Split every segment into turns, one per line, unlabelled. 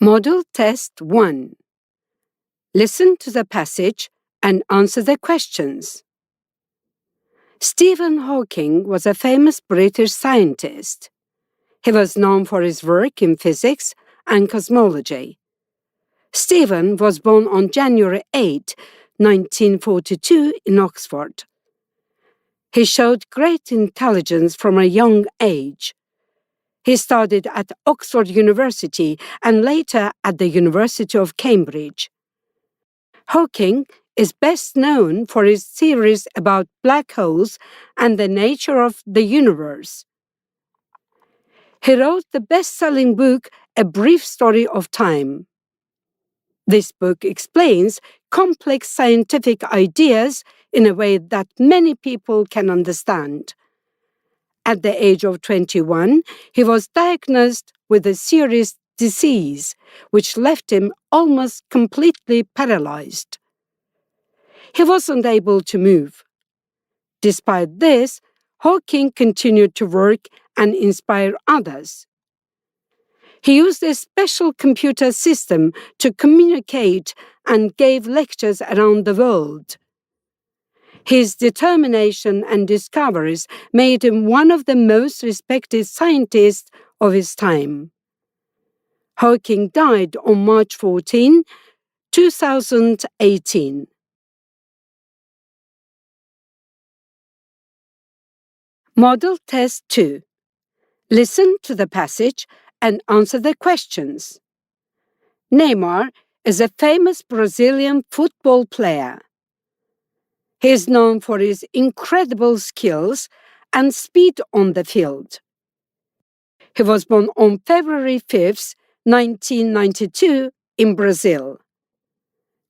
Model Test 1. Listen to the passage and answer the questions. Stephen Hawking was a famous British scientist. He was known for his work in physics and cosmology. Stephen was born on January 8, 1942 in Oxford. He showed great intelligence from a young age. He studied at Oxford University and later at the University of Cambridge. Hawking is best known for his theories about black holes and the nature of the universe. He wrote the best-selling book, A Brief Story of Time. This book explains complex scientific ideas in a way that many people can understand. At the age of 21, he was diagnosed with a serious disease, which left him almost completely paralyzed. He wasn't able to move. Despite this, Hawking continued to work and inspire others. He used a special computer system to communicate and gave lectures around the world. His determination and discoveries made him one of the most respected scientists of his time. Hawking died on March 14, 2018. Model Test 2. Listen to the passage and answer the questions. Neymar is a famous Brazilian football player. He is known for his incredible skills and speed on the field. He was born on February 5, 1992 in Brazil.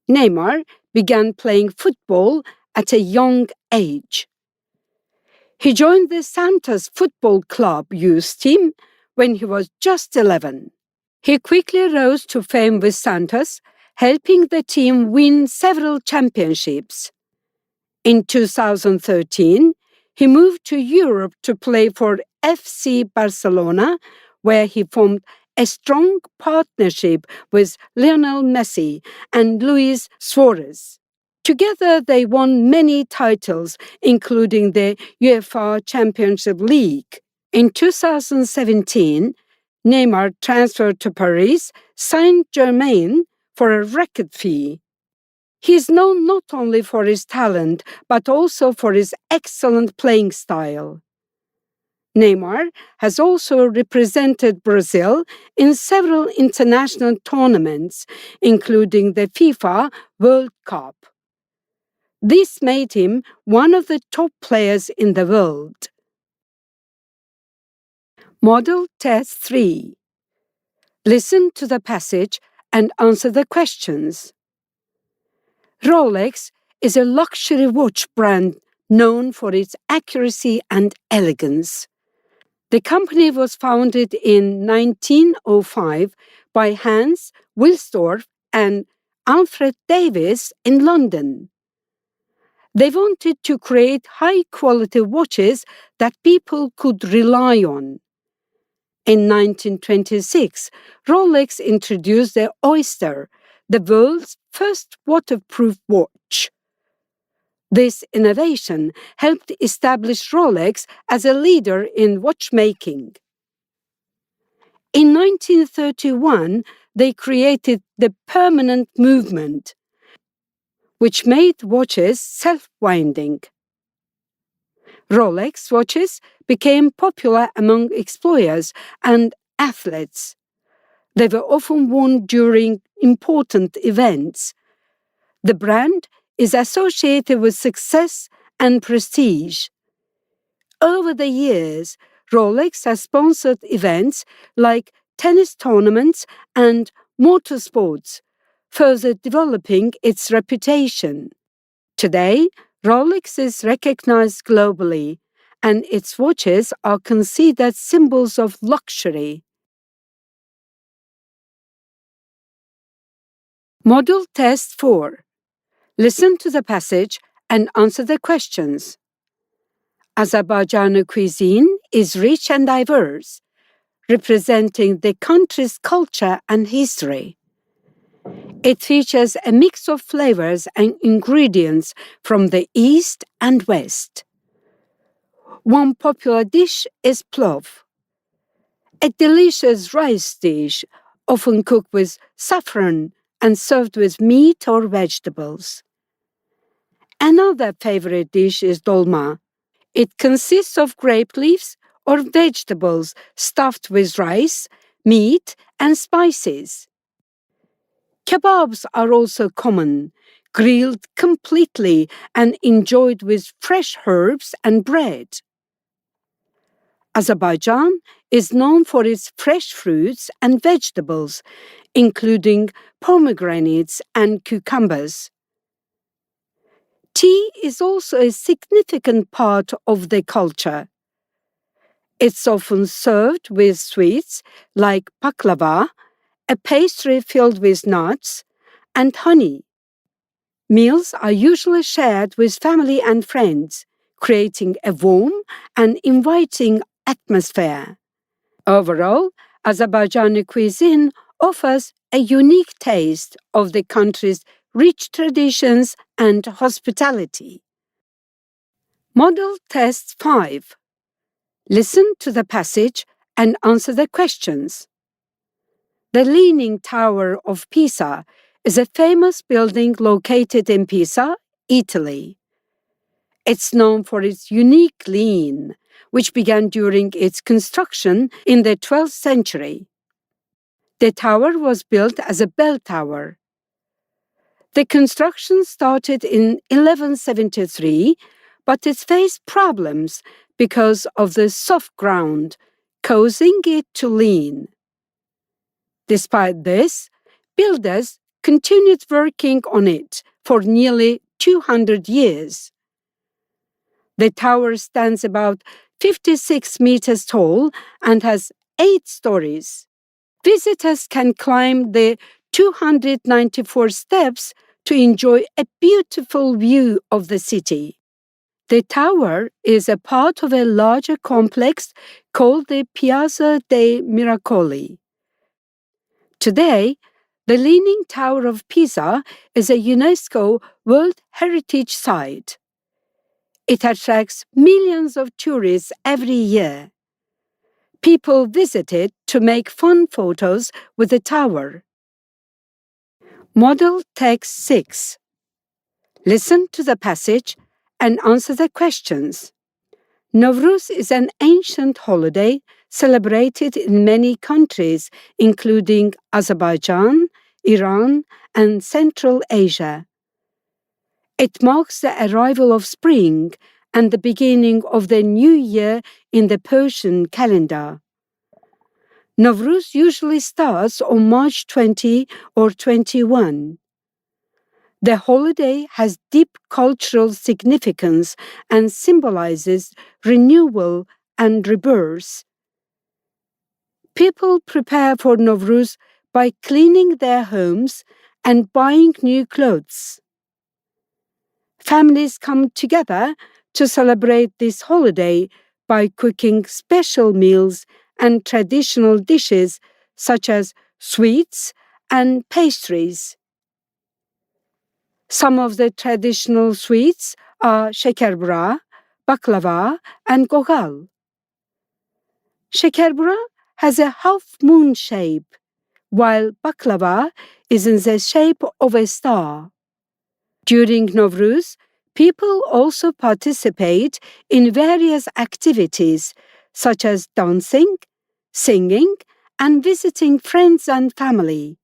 Neymar began playing football at a young age. He joined the Santos Football Club youth team when he was just 11. He quickly rose to fame with Santos, helping the team win several championships. In 2013, he moved to Europe to play for FC Barcelona, where he formed a strong partnership with Lionel Messi and Luis Suarez. Together, they won many titles, including the UEFA Championship League. In 2017, Neymar transferred to Paris Saint-Germain for a record fee. He is known not only for his talent, but also for his excellent playing style. Neymar has also represented Brazil in several international tournaments, including the FIFA World Cup. This made him one of the top players in the world. Model Test 3. Listen to the passage and answer the questions. Rolex is a luxury watch brand known for its accuracy and elegance. The company was founded in 1905 by Hans Wilsdorf and Alfred Davis in London. They wanted to create high-quality watches that people could rely on. In 1926, Rolex introduced the Oyster, the world's first waterproof watch. This innovation helped establish Rolex as a leader in watchmaking. In 1931, they created the permanent movement, which made watches self-winding. Rolex watches became popular among explorers and athletes. They were often worn during important events. The brand is associated with success and prestige. Over the years, Rolex has sponsored events like tennis tournaments and motorsports, further developing its reputation. Today, Rolex is recognized globally, and its watches are considered symbols of luxury. Model Test 4. Listen to the passage and answer the questions. Azerbaijani cuisine is rich and diverse. representing the country's culture and history. It features a mix of flavors and ingredients from the East and West. One popular dish is plov, a delicious rice dish often cooked with saffron and served with meat or vegetables. Another favorite dish is dolma. It consists of grape leaves or vegetables stuffed with rice, meat, and spices. Kebabs are also common, grilled completely and enjoyed with fresh herbs and bread. Azerbaijan is known for its fresh fruits and vegetables, including pomegranates and cucumbers. Tea is also a significant part of the culture. It's often served with sweets like baklava, a pastry filled with nuts, and honey. Meals are usually shared with family and friends, creating a warm and inviting atmosphere. Overall, Azerbaijani cuisine offers a unique taste of the country's rich traditions and hospitality. Model Test 5. Listen to the passage and answer the questions. The Leaning Tower of Pisa is a famous building located in Pisa, Italy. It's known for its unique lean, which began during its construction in the 12th century. The tower was built as a bell tower. The construction started in 1173, but it faced problems because of the soft ground, causing it to lean. Despite this, builders continued working on it for nearly 200 years. The tower stands about 56 meters tall and has 8 stories. Visitors can climb the 294 steps to enjoy a beautiful view of the city. The tower is a part of a larger complex called the Piazza dei Miracoli. Today, the Leaning Tower of Pisa is a UNESCO World Heritage Site. It attracts millions of tourists every year. People visit it to make fun photos with the tower. Model Text 6. Listen to the passage and answer the questions. Nowruz is an ancient holiday celebrated in many countries, including Azerbaijan, Iran, and Central Asia. It marks the arrival of spring and the beginning of the new year in the Persian calendar. Nowruz usually starts on March 20 or 21. The holiday has deep cultural significance and symbolizes renewal and rebirth. People prepare for Nowruz by cleaning their homes and buying new clothes. Families come together to celebrate this holiday by cooking special meals and traditional dishes such as sweets and pastries. Some of the traditional sweets are shekerbura, baklava, and gogal. Shekerbura has a half-moon shape, while baklava is in the shape of a star. During Nowruz, people also participate in various activities such as dancing, singing, and visiting friends and family.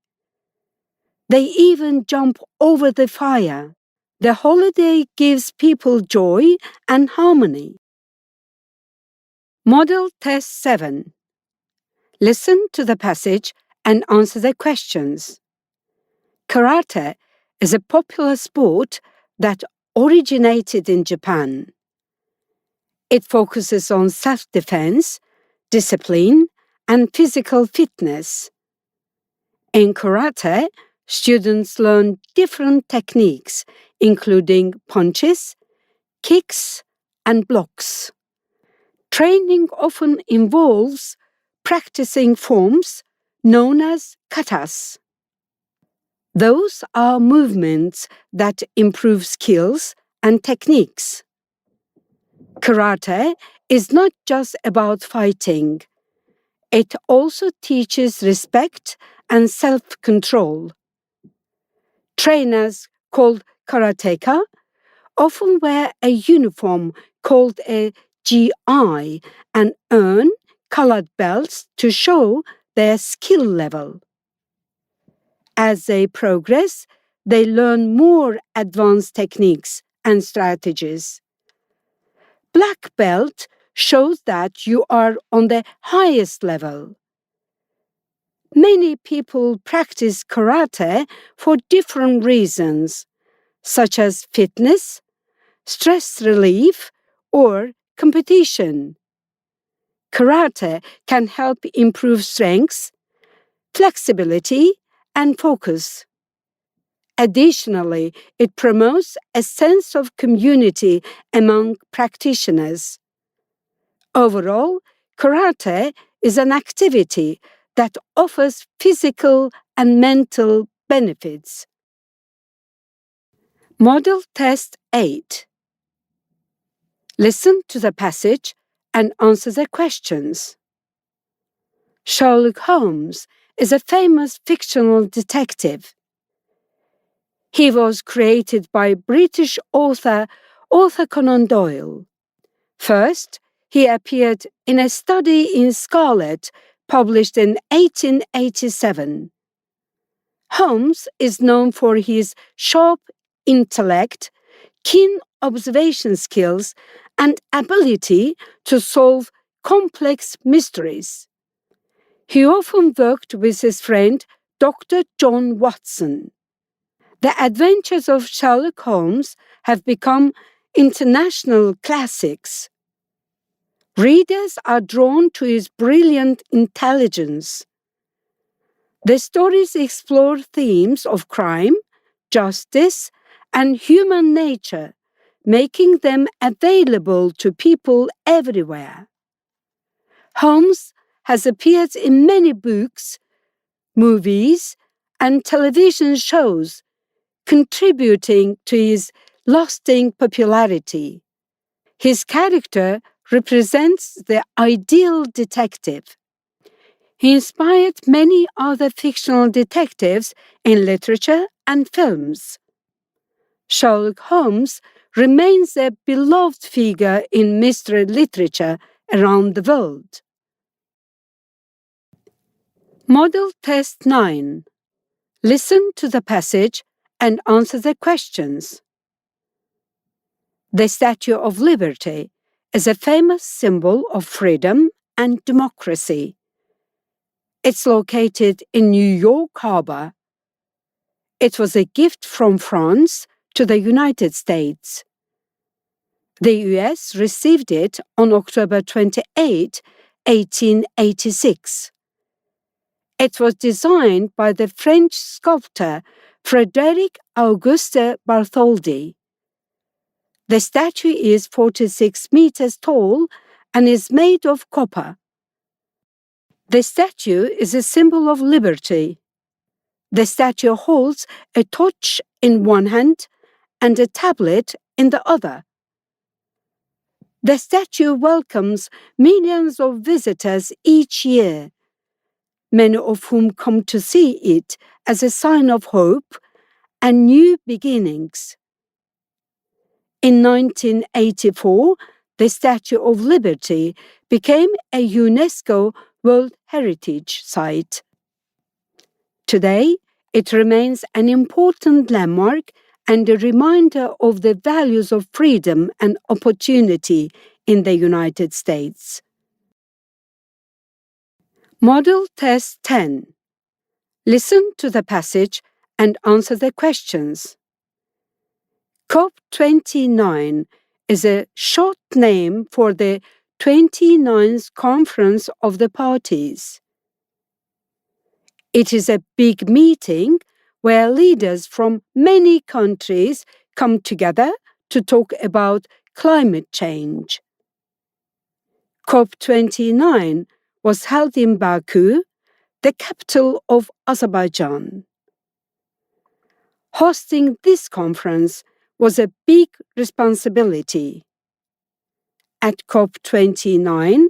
They even jump over the fire. The holiday gives people joy and harmony. Model Test 7. Listen to the passage and answer the questions. Karate is a popular sport that originated in Japan. It focuses on self-defense, discipline, and physical fitness. In karate, students learn different techniques, including punches, kicks, and blocks. Training often involves practicing forms known as katas. Those are movements that improve skills and techniques. Karate is not just about fighting. It also teaches respect and self-control. Trainers called karateka often wear a uniform called a GI and earn colored belts to show their skill level. As they progress, they learn more advanced techniques and strategies. Black belt shows that you are on the highest level. Many people practice karate for different reasons, such as fitness, stress relief, or competition. Karate can help improve strength, flexibility, and focus. Additionally, it promotes a sense of community among practitioners. Overall, karate is an activity that offers physical and mental benefits. Model Test 8. Listen to the passage and answer the questions. Sherlock Holmes is a famous fictional detective. He was created by British author Arthur Conan Doyle. First, he appeared in A Study in Scarlet, published in 1887. Holmes is known for his sharp intellect, keen observation skills, and ability to solve complex mysteries. He often worked with his friend, Dr. John Watson. The Adventures of Sherlock Holmes have become international classics. Readers are drawn to his brilliant intelligence. The stories explore themes of crime, justice, and human nature, making them available to people everywhere. Holmes has appeared in many books, movies, and television shows, contributing to his lasting popularity. His character represents the ideal detective. He inspired many other fictional detectives in literature and films. Sherlock Holmes remains a beloved figure in mystery literature around the world. Model Test 9. Listen to the passage and answer the questions. The Statue of Liberty is a famous symbol of freedom and democracy. It's located in New York Harbor. It was a gift from France to the United States. The US received it on October 28, 1886. It was designed by the French sculptor Frédéric Auguste Bartholdi. The statue is 46 meters tall and is made of copper. The statue is a symbol of liberty. The statue holds a torch in one hand and a tablet in the other. The statue welcomes millions of visitors each year, many of whom come to see it as a sign of hope and new beginnings. In 1984, the Statue of Liberty became a UNESCO World Heritage Site. Today, it remains an important landmark and a reminder of the values of freedom and opportunity in the United States. Model Test 10. Listen to the passage and answer the questions. COP29 is a short name for the 29th Conference of the Parties. It is a big meeting where leaders from many countries come together to talk about climate change. COP29 was held in Baku, the capital of Azerbaijan. Hosting this conference was a big responsibility. At COP29,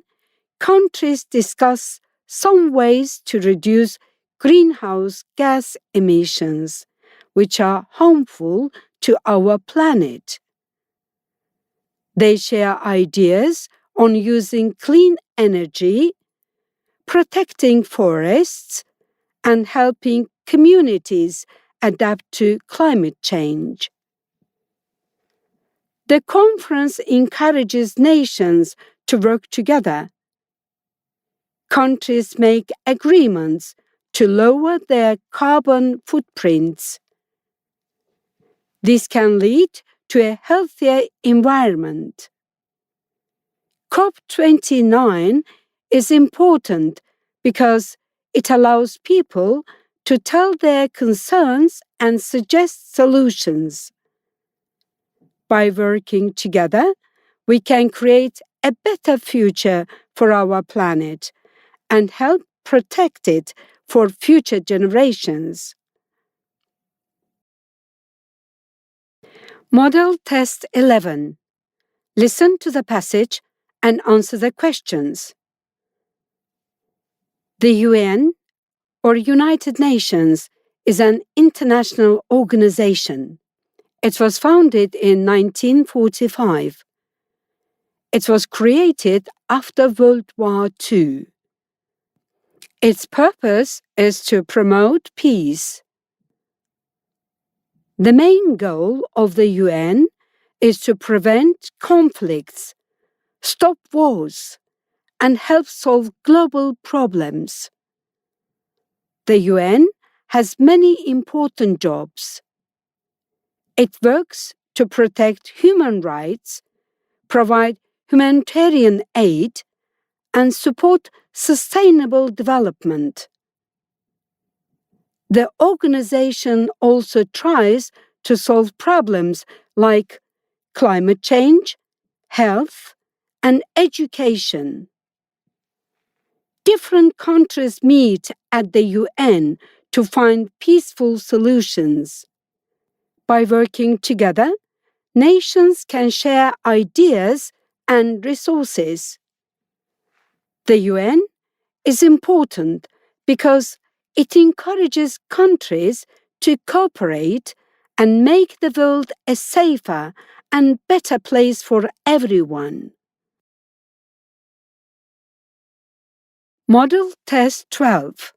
countries discuss some ways to reduce greenhouse gas emissions, which are harmful to our planet. They share ideas on using clean energy, protecting forests, and helping communities adapt to climate change. The conference encourages nations to work together. Countries make agreements to lower their carbon footprints. This can lead to a healthier environment. COP29 is important because it allows people to tell their concerns and suggest solutions. By working together, we can create a better future for our planet and help protect it for future generations. Model Test 11. Listen to the passage and answer the questions. The UN, or United Nations, is an international organization. It was founded in 1945. It was created after World War II. Its purpose is to promote peace. The main goal of the UN is to prevent conflicts, stop wars, and help solve global problems. The UN has many important jobs. It works to protect human rights, provide humanitarian aid, and support sustainable development. The organization also tries to solve problems like climate change, health, and education. Different countries meet at the UN to find peaceful solutions. By working together, nations can share ideas and resources. The UN is important because it encourages countries to cooperate and make the world a safer and better place for everyone. Model Test 12.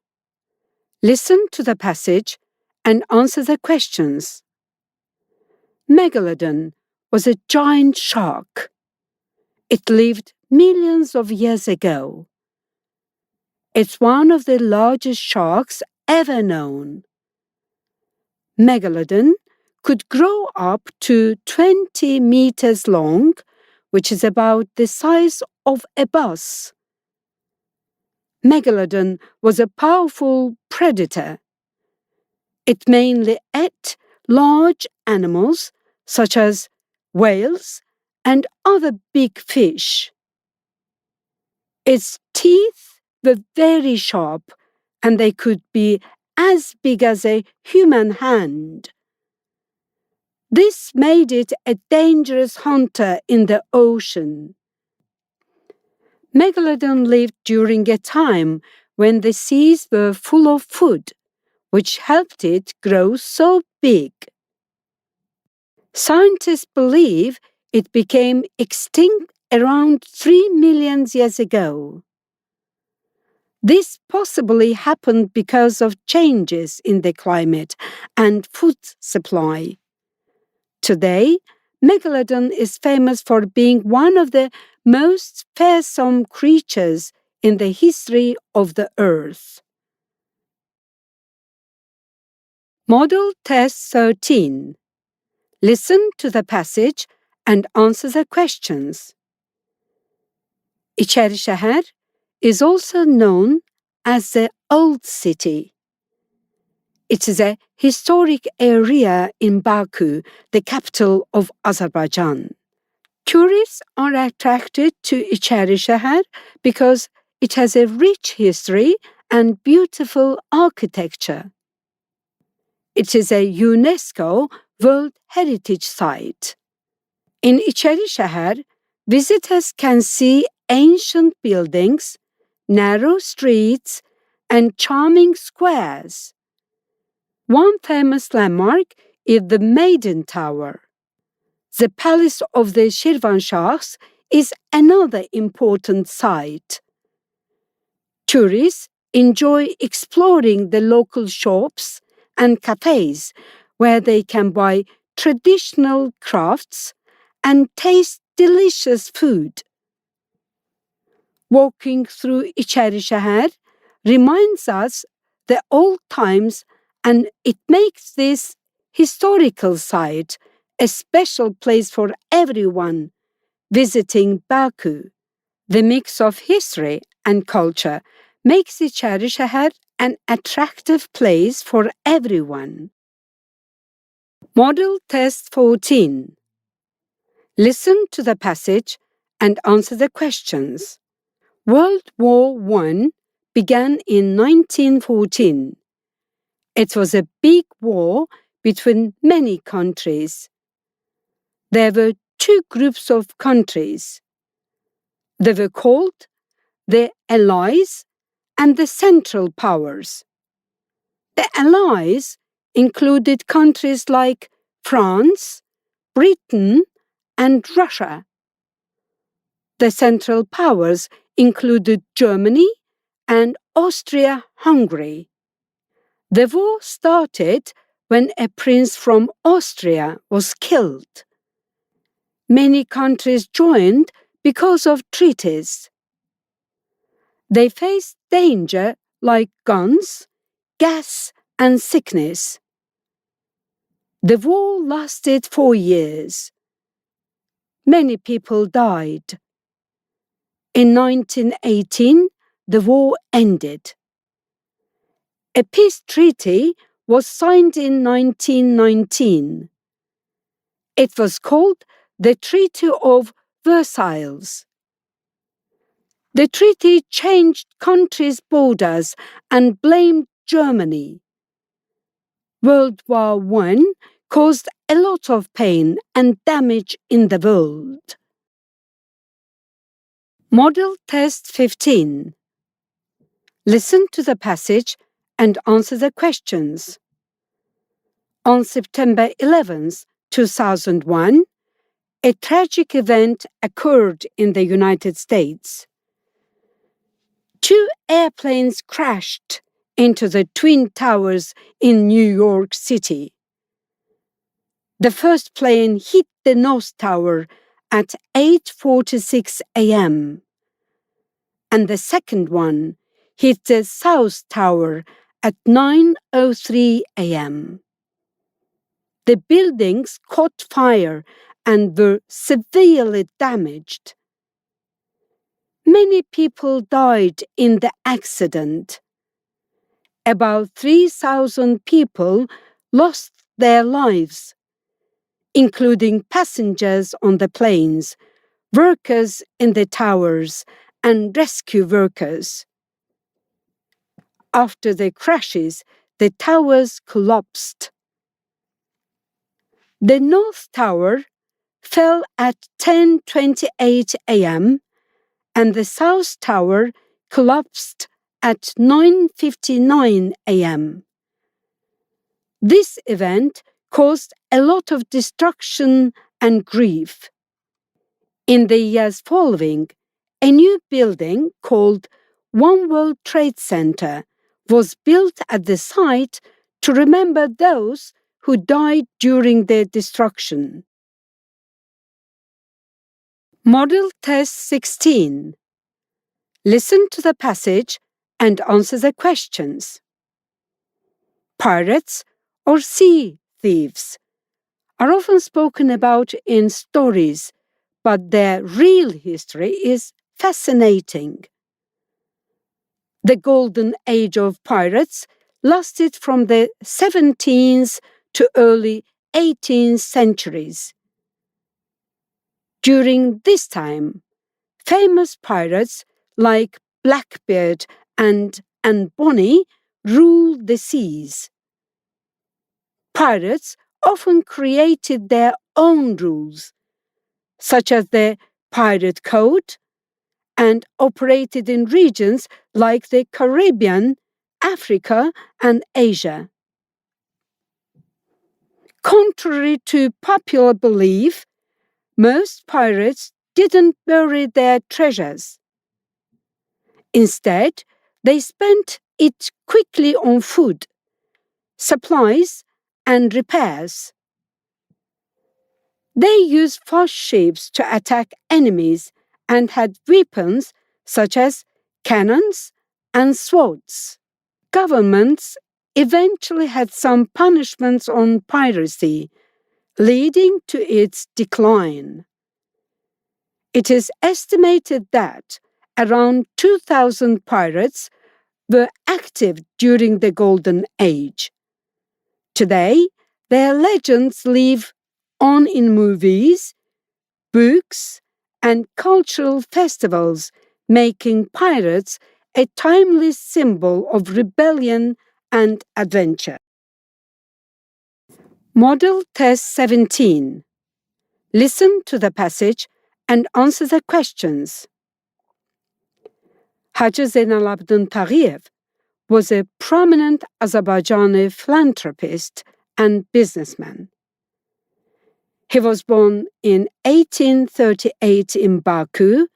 Listen to the passage and answer the questions. Megalodon was a giant shark. It lived millions of years ago. It's one of the largest sharks ever known. Megalodon could grow up to 20 meters long, which is about the size of a bus. Megalodon was a powerful predator. It mainly ate large animals such as whales and other big fish. Its teeth were very sharp and they could be as big as a human hand. This made it a dangerous hunter in the ocean. Megalodon lived during a time when the seas were full of food, which helped it grow so big. Scientists believe it became extinct around 3 million years ago. This possibly happened because of changes in the climate and food supply. Today, Megalodon is famous for being one of the most fearsome creatures in the history of the Earth. Model Test 13. Listen to the passage and answer the questions. İçerişehir is also known as the Old City. It is a historic area in Baku, the capital of Azerbaijan. Tourists are attracted to İçerişehir because it has a rich history and beautiful architecture. It is a UNESCO World Heritage Site. In İçerişehir, visitors can see ancient buildings, narrow streets, and charming squares. One famous landmark is the Maiden Tower. The Palace of the Şirvanşahs is another important site. Tourists enjoy exploring the local shops and cafes where they can buy traditional crafts and taste delicious food. Walking through İçerişehir reminds us the old times, and it makes this historical site a special place for everyone visiting Baku. The mix of history and culture makes İçerişehir an attractive place for everyone. Model Test 14. Listen to the passage and answer the questions. World War I began in 1914. It was a big war between many countries. There were two groups of countries. They were called the Allies and the Central Powers. The Allies included countries like France, Britain, and Russia. The Central Powers included Germany and Austria-Hungary. The war started when a prince from Austria was killed. Many countries joined because of treaties. They faced danger like guns, gas, and sickness. The war lasted 4 years. Many people died. In 1918, the war ended. A peace treaty was signed in 1919. It was called the Treaty of Versailles. The treaty changed countries' borders and blamed Germany. World War I caused a lot of pain and damage in the world. Model Test 15. Listen to the passage and answer the questions. On September 11, 2001, a tragic event occurred in the United States. 2 airplanes crashed into the Twin Towers in New York City. The first plane hit the North Tower at 8:46 a.m. and the second one hit the South Tower at 9:03 a.m. The buildings caught fire and were severely damaged. Many people died in the accident. About 3,000 people lost their lives, including passengers on the planes, workers in the towers, and rescue workers. After the crashes, the towers collapsed. The North Tower fell at 10:28 a.m. and the South Tower collapsed at 9:59 a.m. This event caused a lot of destruction and grief. In the years following, a new building called One World Trade Center was built at the site to remember those who died during the destruction. Model Test 16. Listen to the passage and answer the questions. Pirates or sea thieves are often spoken about in stories, but their real history is fascinating. The golden age of pirates lasted from the 17th to early 18th centuries. During this time, famous pirates like Blackbeard and Bonny ruled the seas. Pirates often created their own rules, such as the Pirate Code, and operated in regions like the Caribbean, Africa, and Asia. Contrary to popular belief, most pirates didn't bury their treasures. Instead, they spent it quickly on food, supplies, and repairs. They used fast ships to attack enemies and had weapons such as cannons and swords. Governments eventually had some punishments on piracy, leading to its decline. It is estimated that around 2,000 pirates were active during the Golden Age. Today, their legends live on in movies, books, and cultural festivals, making pirates a timeless symbol of rebellion and adventure. Model Test 17. Listen to the passage and answer the questions. Hacı Zeynalabdin Taghiyev was a prominent Azerbaijani philanthropist and businessman. He was born in 1838 in Baku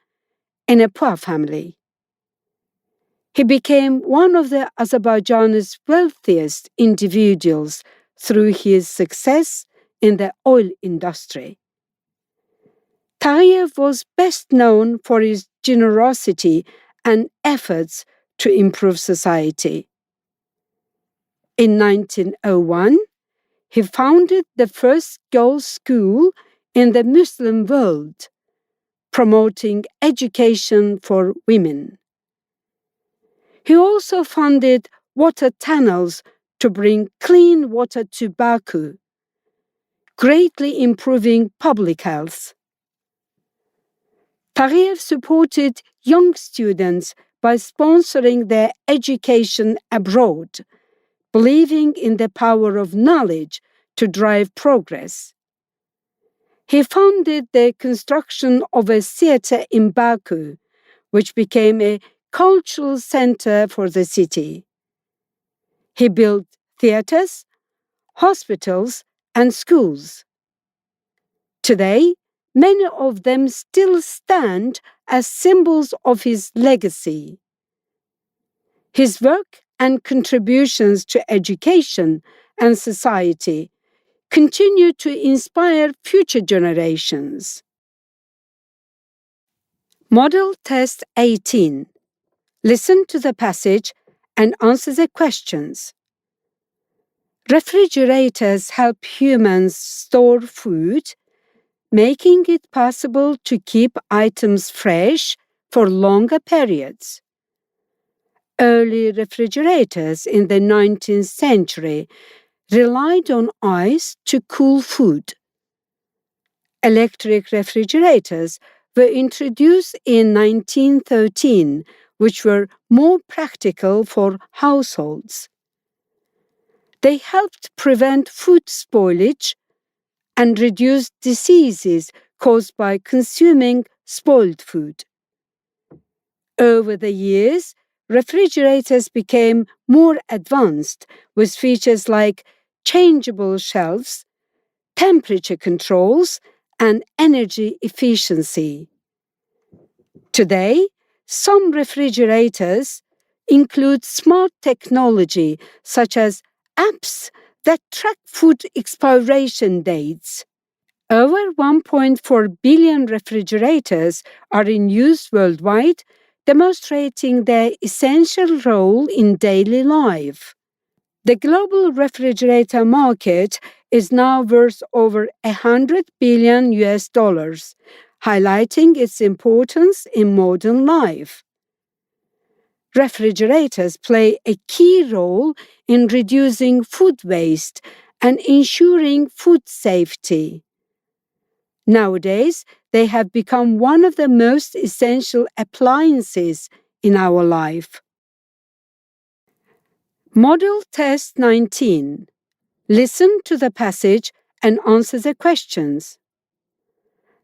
in a poor family. He became one of the Azerbaijani's wealthiest individuals through his success in the oil industry. Taghiyev was best known for his generosity and efforts to improve society. In 1901, he founded the first girls' school in the Muslim world, promoting education for women. He also funded water tunnels to bring clean water to Baku, greatly improving public health. Taghiyev supported young students by sponsoring their education abroad, believing in the power of knowledge to drive progress. He funded the construction of a theater in Baku, which became a cultural center for the city. He built theaters, hospitals, and schools. Today, many of them still stand as symbols of his legacy. His work and contributions to education and society continue to inspire future generations. Model Test 18. Listen to the passage and answer the questions. Refrigerators help humans store food, making it possible to keep items fresh for longer periods. Early refrigerators in the 19th century relied on ice to cool food. Electric refrigerators were introduced in 1913, which were more practical for households. They helped prevent food spoilage and reduce diseases caused by consuming spoiled food. Over the years, refrigerators became more advanced with features like changeable shelves, temperature controls, and energy efficiency. Today, some refrigerators include smart technology such as apps that track food expiration dates. Over 1.4 billion refrigerators are in use worldwide, demonstrating their essential role in daily life. The global refrigerator market is now worth over $100 billion, highlighting its importance in modern life. Refrigerators play a key role in reducing food waste and ensuring food safety. Nowadays, they have become one of the most essential appliances in our life. Model Test 19. Listen to the passage and answer the questions.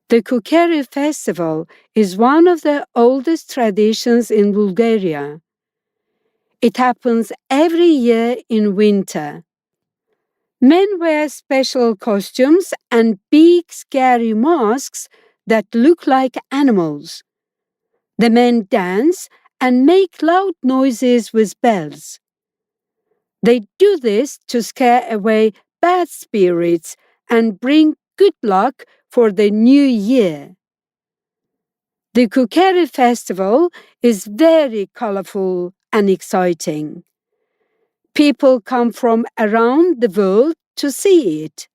The Kukeri Festival is one of the oldest traditions in Bulgaria. It happens every year in winter. Men wear special costumes and big scary masks that look like animals. The men dance and make loud noises with bells. They do this to scare away bad spirits and bring good luck for the new year. The Kukeri Festival is very colorful and exciting. People come from around the world to see it.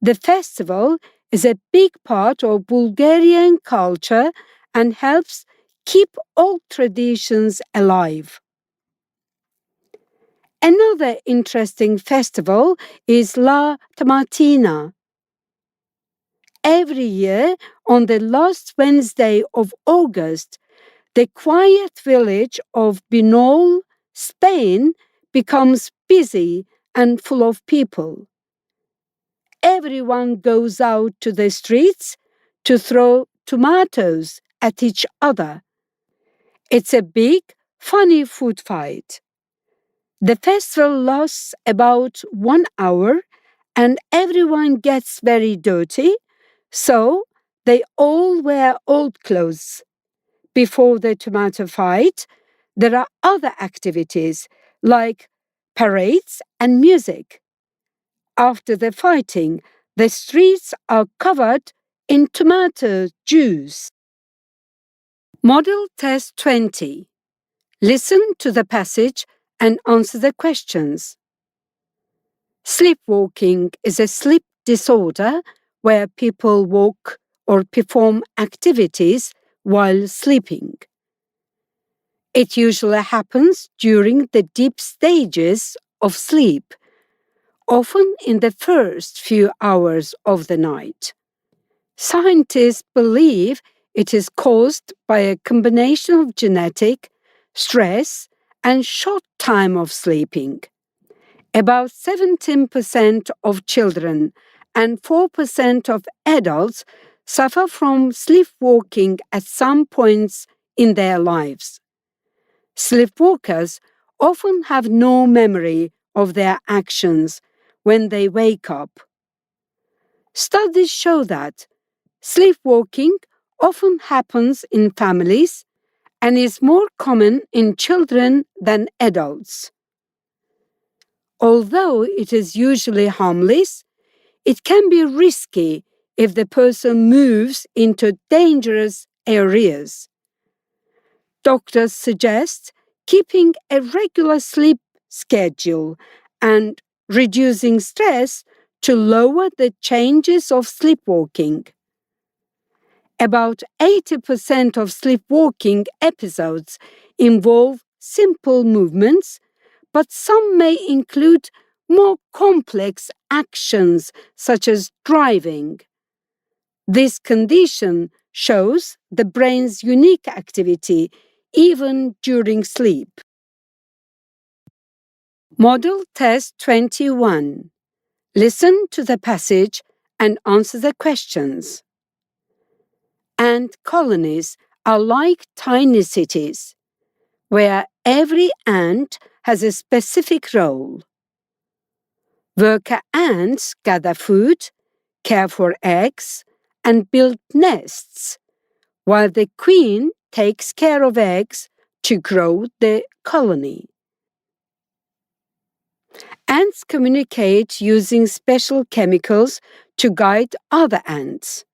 The festival is a big part of Bulgarian culture and helps keep old traditions alive. Another interesting festival is La Tomatina. Every year, on the last Wednesday of August, the quiet village of Binol, Spain, becomes busy and full of people. Everyone goes out to the streets to throw tomatoes at each other. It's a big, funny food fight. The festival lasts about 1 hour and everyone gets very dirty, so they all wear old clothes. Before the tomato fight, there are other activities like parades and music. After the fighting, the streets are covered in tomato juice. Model Test 20. Listen to the passage and answer the questions. Sleepwalking is a sleep disorder where people walk or perform activities while sleeping. It usually happens during the deep stages of sleep, often in the first few hours of the night. Scientists believe it is caused by a combination of genetic, stress, and short time of sleeping. About 17% of children and 4% of adults suffer from sleepwalking at some points in their lives. Sleepwalkers often have no memory of their actions when they wake up. Studies show that sleepwalking often happens in families and is more common in children than adults. Although it is usually harmless, it can be risky if the person moves into dangerous areas. Doctors suggest keeping a regular sleep schedule and reducing stress to lower the chances of sleepwalking. About 80% of sleepwalking episodes involve simple movements, but some may include more complex actions such as driving. This condition shows the brain's unique activity even during sleep. Model Test 21. Listen to the passage and answer the questions. Ant colonies are like tiny cities, where every ant has a specific role. Worker ants gather food, care for eggs, and build nests, while the queen takes care of eggs to grow the colony. Ants communicate using special chemicals to guide other ants.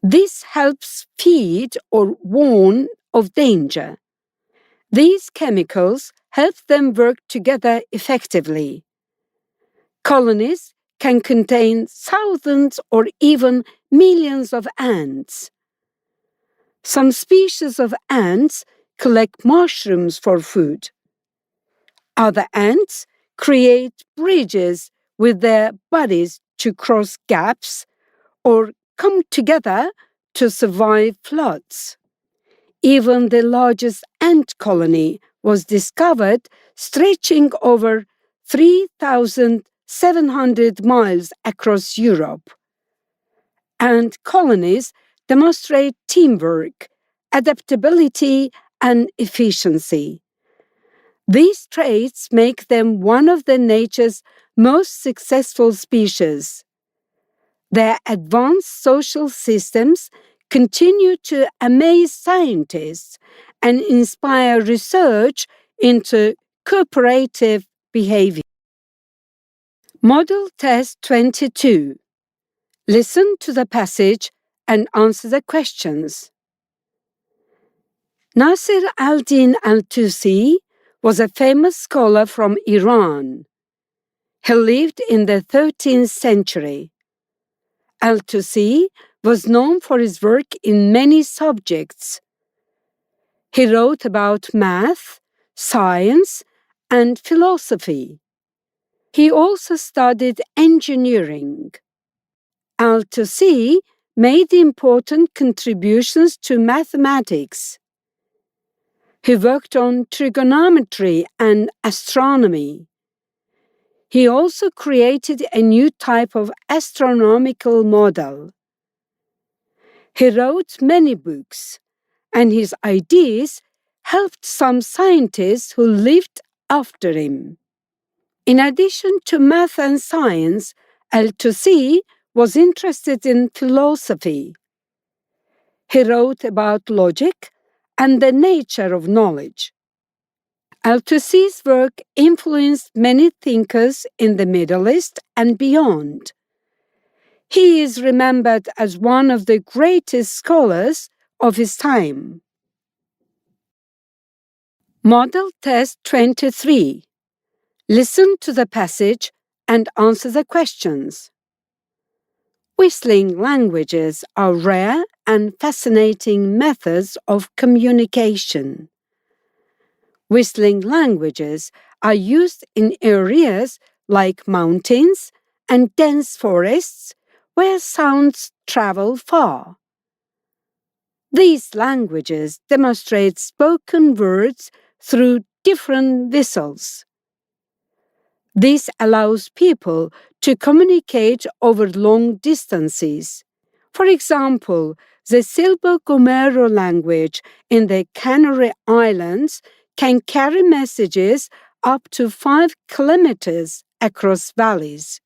This helps feed or warn of danger. These chemicals help them work together effectively. Colonies can contain thousands or even millions of ants. Some species of ants collect mushrooms for food. Other ants create bridges with their bodies to cross gaps or come together to survive floods. Even the largest ant colony was discovered, stretching over 3,700 miles across Europe. Ant colonies demonstrate teamwork, adaptability, and efficiency. These traits make them one of nature's most successful species. Their advanced social systems continue to amaze scientists and inspire research into cooperative behavior. Model Test 22. Listen to the passage and answer the questions. Nasir al-Din al-Tusi was a famous scholar from Iran. He lived in the 13th century. Al-Tusi was known for his work in many subjects. He wrote about math, science, and philosophy. He also studied engineering. Al-Tusi made important contributions to mathematics. He worked on trigonometry and astronomy. He also created a new type of astronomical model. He wrote many books, and his ideas helped some scientists who lived after him. In addition to math and science, Al-Tusi was interested in philosophy. He wrote about logic and the nature of knowledge. Al-Tusi's work influenced many thinkers in the Middle East and beyond. He is remembered as one of the greatest scholars of his time. Model Test 23. Listen to the passage and answer the questions. Whistling languages are rare and fascinating methods of communication. Whistling languages are used in areas like mountains and dense forests where sounds travel far. These languages demonstrate spoken words through different whistles. This allows people to communicate over long distances. For example, the Silbo-Gomero language in the Canary Islands can carry messages up to 5 kilometers across valleys.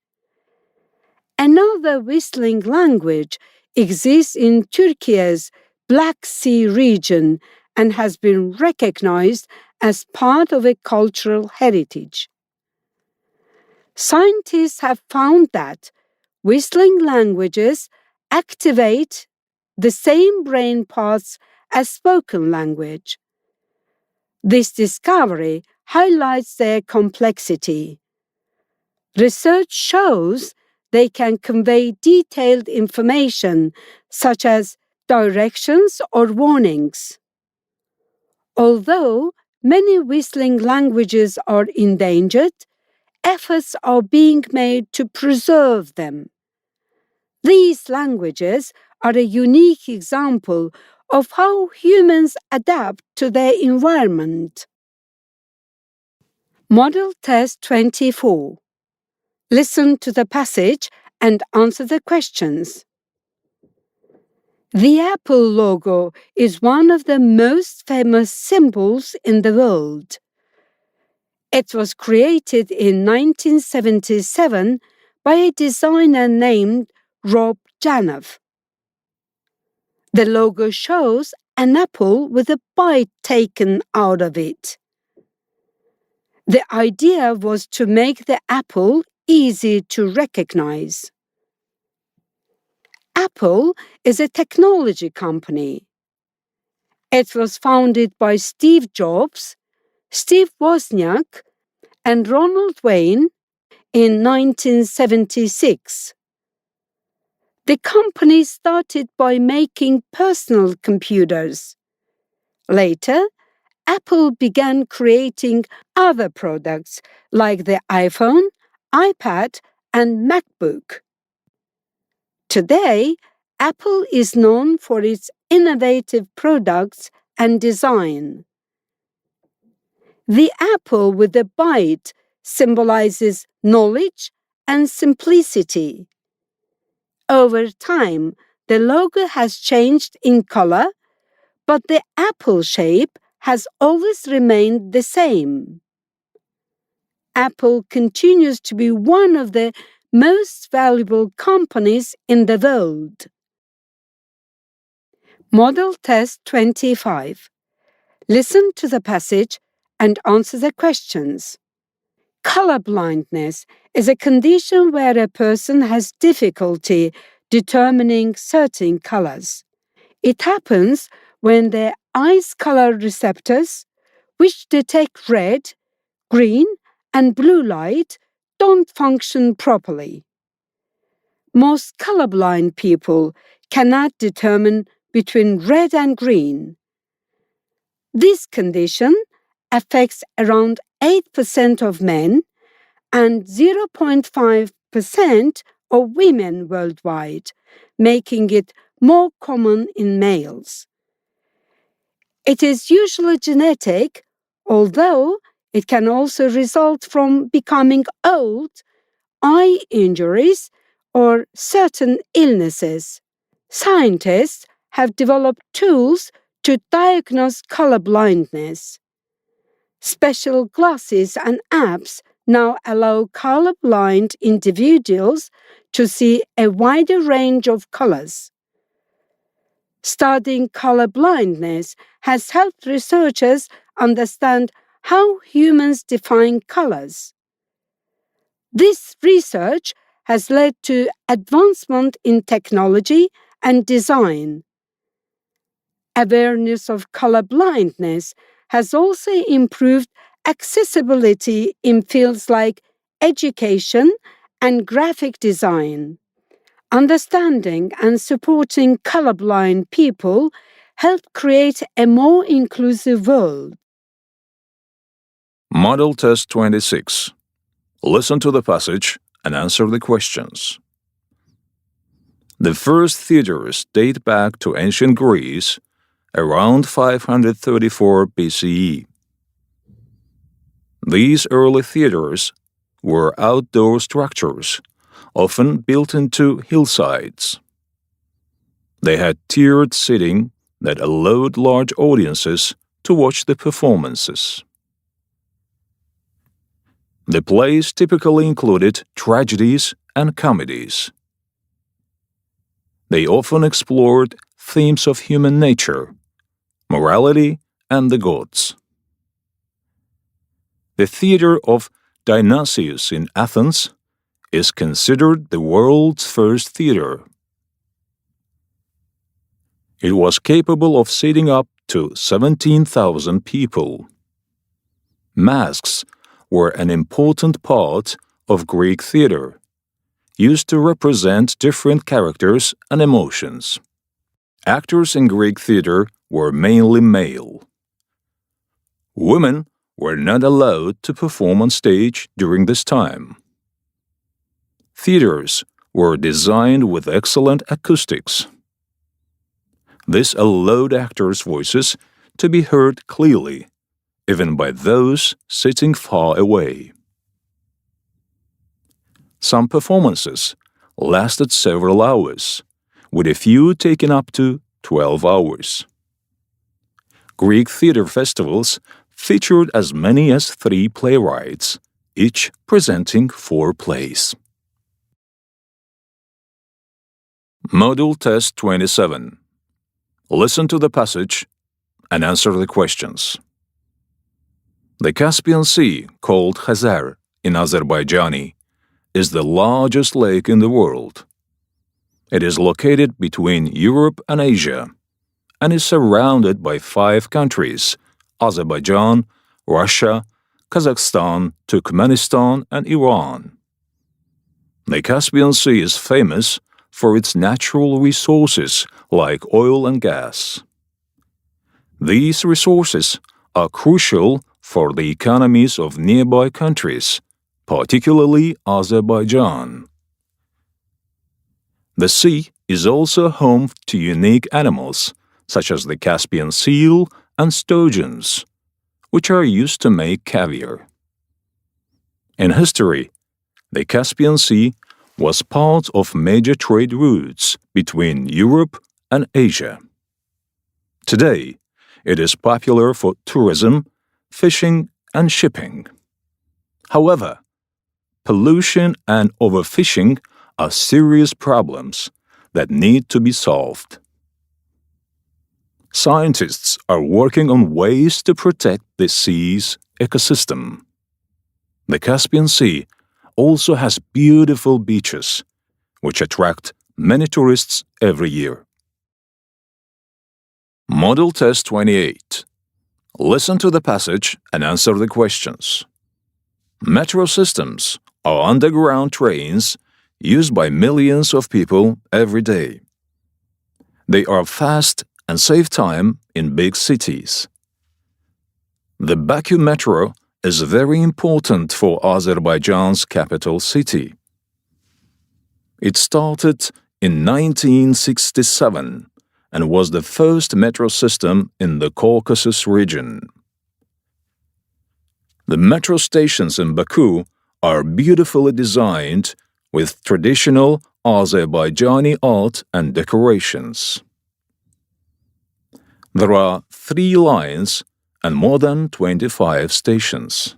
Another whistling language exists in Turkey's Black Sea region and has been recognized as part of a cultural heritage. Scientists have found that whistling languages activate the same brain parts as spoken language. This discovery highlights their complexity. Research shows they can convey detailed information, such as directions or warnings. Although many whistling languages are endangered, efforts are being made to preserve them. These languages are a unique example of how humans adapt to their environment. Model Test 24. Listen to the passage and answer the questions. The Apple logo is one of the most famous symbols in the world. It was created in 1977 by a designer named Rob Janoff. The logo shows an apple with a bite taken out of it. The idea was to make the apple easy to recognize. Apple is a technology company. It was founded by Steve Jobs, Steve Wozniak, and Ronald Wayne in 1976. The company started by making personal computers. Later, Apple began creating other products like the iPhone, iPad, and MacBook. Today, Apple is known for its innovative products and design. The apple with the bite symbolizes knowledge and simplicity. Over time, the logo has changed in color, but the apple shape has always remained the same. Apple continues to be one of the most valuable companies in the world. Model Test 25. Listen to the passage and answer the questions. Color blindness is a condition where a person has difficulty determining certain colors. It happens when their eye's color receptors, which detect red, green, and blue light, don't function properly. Most colorblind people cannot determine between red and green. This condition affects around 8% of men and 0.5% of women worldwide, making it more common in males. It is usually genetic, although it can also result from becoming old, eye injuries, or certain illnesses. Scientists have developed tools to diagnose color blindness. Special glasses and apps now allow colorblind individuals to see a wider range of colors. Studying color blindness has helped researchers understand how humans define colors. This research has led to advancement in technology and design. Awareness of color blindness has also improved accessibility in fields like education and graphic design. Understanding and supporting colorblind people help create a more inclusive world.
Model Test 26. Listen to the passage and answer the questions. The first theaters date back to ancient Greece, around 534 BCE. These early theaters were outdoor structures, often built into hillsides. They had tiered seating that allowed large audiences to watch the performances. The plays typically included tragedies and comedies. They often explored themes of human nature, morality, and the gods. The theater of Dionysius in Athens is considered the world's first theater. It was capable of seating up to 17,000 people. Masks were an important part of Greek theater, used to represent different characters and emotions. Actors in Greek theater were mainly male. Women were not allowed to perform on stage during this time. Theaters were designed with excellent acoustics. This allowed actors' voices to be heard clearly, even by those sitting far away. Some performances lasted several hours, with a few taking up to 12 hours. Greek theater festivals featured as many as 3 playwrights, each presenting 4 plays. Module Test 27. Listen to the passage and answer the questions. The Caspian Sea, called Khazar in Azerbaijani, is the largest lake in the world. It is located between Europe and Asia and is surrounded by 5 countries: Azerbaijan, Russia, Kazakhstan, Turkmenistan, and Iran. The Caspian Sea is famous for its natural resources like oil and gas. These resources are crucial for the economies of nearby countries, particularly Azerbaijan. The sea is also home to unique animals such as the Caspian seal and sturgeons, which are used to make caviar. In history, the Caspian Sea was part of major trade routes between Europe and Asia. Today, it is popular for tourism, fishing, and shipping. However, pollution and overfishing are serious problems that need to be solved. Scientists are working on ways to protect the sea's ecosystem. The Caspian Sea also has beautiful beaches, which attract many tourists every year. Model Test 28. Listen to the passage and answer the questions. Metro systems are underground trains used by millions of people every day. They are fast and save time in big cities. The Baku Metro is very important for Azerbaijan's capital city. It started in 1967 and was the first metro system in the Caucasus region. The metro stations in Baku are beautifully designed with traditional Azerbaijani art and decorations. There are 3 lines and more than 25 stations.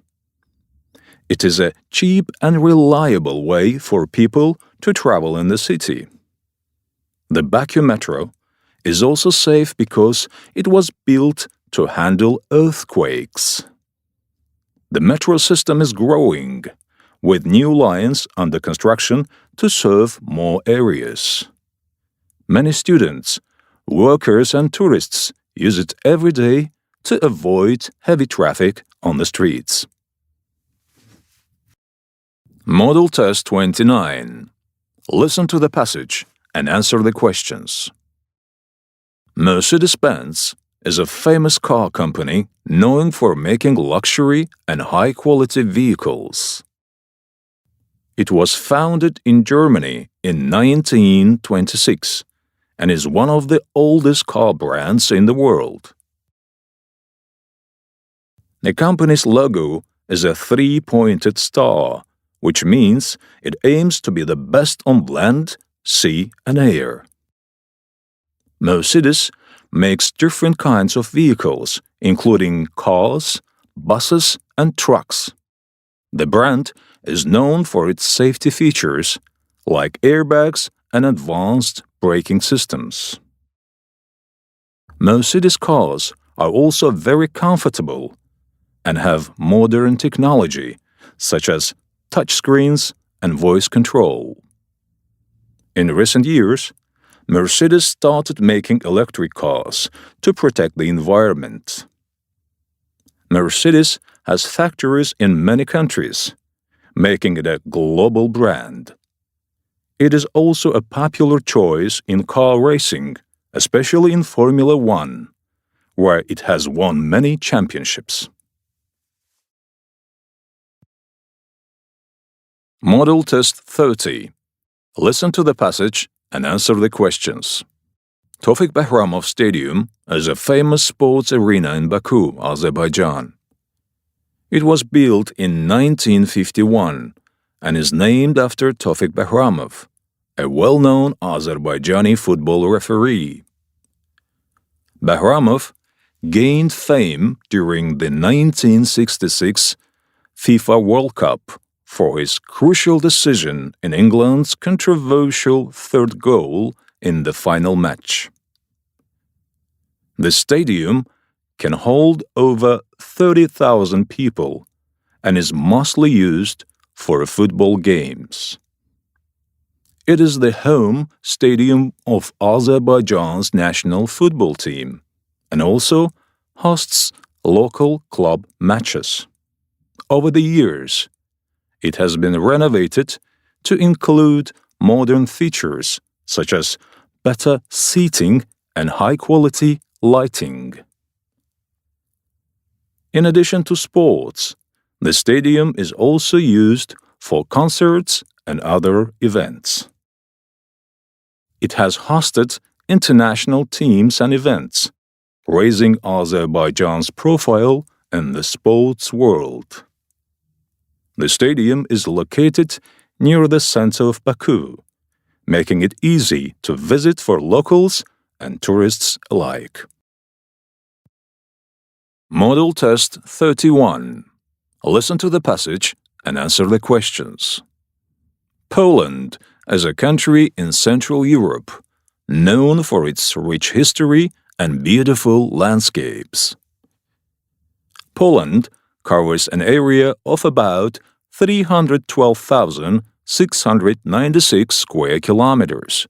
It is a cheap and reliable way for people to travel in the city. The Baku Metro is also safe because it was built to handle earthquakes. The metro system is growing, with new lines under construction to serve more areas. Many students, workers, and tourists use it every day to avoid heavy traffic on the streets. Model Test 29. Listen to the passage and answer the questions. Mercedes-Benz is a famous car company known for making luxury and high-quality vehicles. It was founded in Germany in 1926 and is one of the oldest car brands in the world. The company's logo is a 3-pointed star, which means it aims to be the best on land, sea, and air. Mercedes makes different kinds of vehicles, including cars, buses, and trucks. The brand is known for its safety features, like airbags and advanced braking systems. Mercedes cars are also very comfortable and have modern technology, such as touchscreens and voice control. In recent years, Mercedes started making electric cars to protect the environment. Mercedes has factories in many countries, making it a global brand. It is also a popular choice in car racing, especially in Formula One, where it has won many championships. Model Test 30. Listen to the passage and answer the questions. Tofik Bahramov Stadium is a famous sports arena in Baku, Azerbaijan. It was built in 1951 and is named after Tofik Bahramov, a well-known Azerbaijani football referee. Bahramov gained fame during the 1966 FIFA World Cup for his crucial decision in England's controversial third goal in the final match. The stadium can hold over 30,000 people and is mostly used for football games. It is the home stadium of Azerbaijan's national football team and also hosts local club matches. Over the years, it has been renovated to include modern features such as better seating and high-quality lighting. In addition to sports, the stadium is also used for concerts and other events. It has hosted international teams and events, raising Azerbaijan's profile in the sports world. The stadium is located near the center of Baku, making it easy to visit for locals and tourists alike. Model Test 31. Listen to the passage and answer the questions. Poland is a country in Central Europe, known for its rich history and beautiful landscapes. Poland covers an area of about 312,696 square kilometers,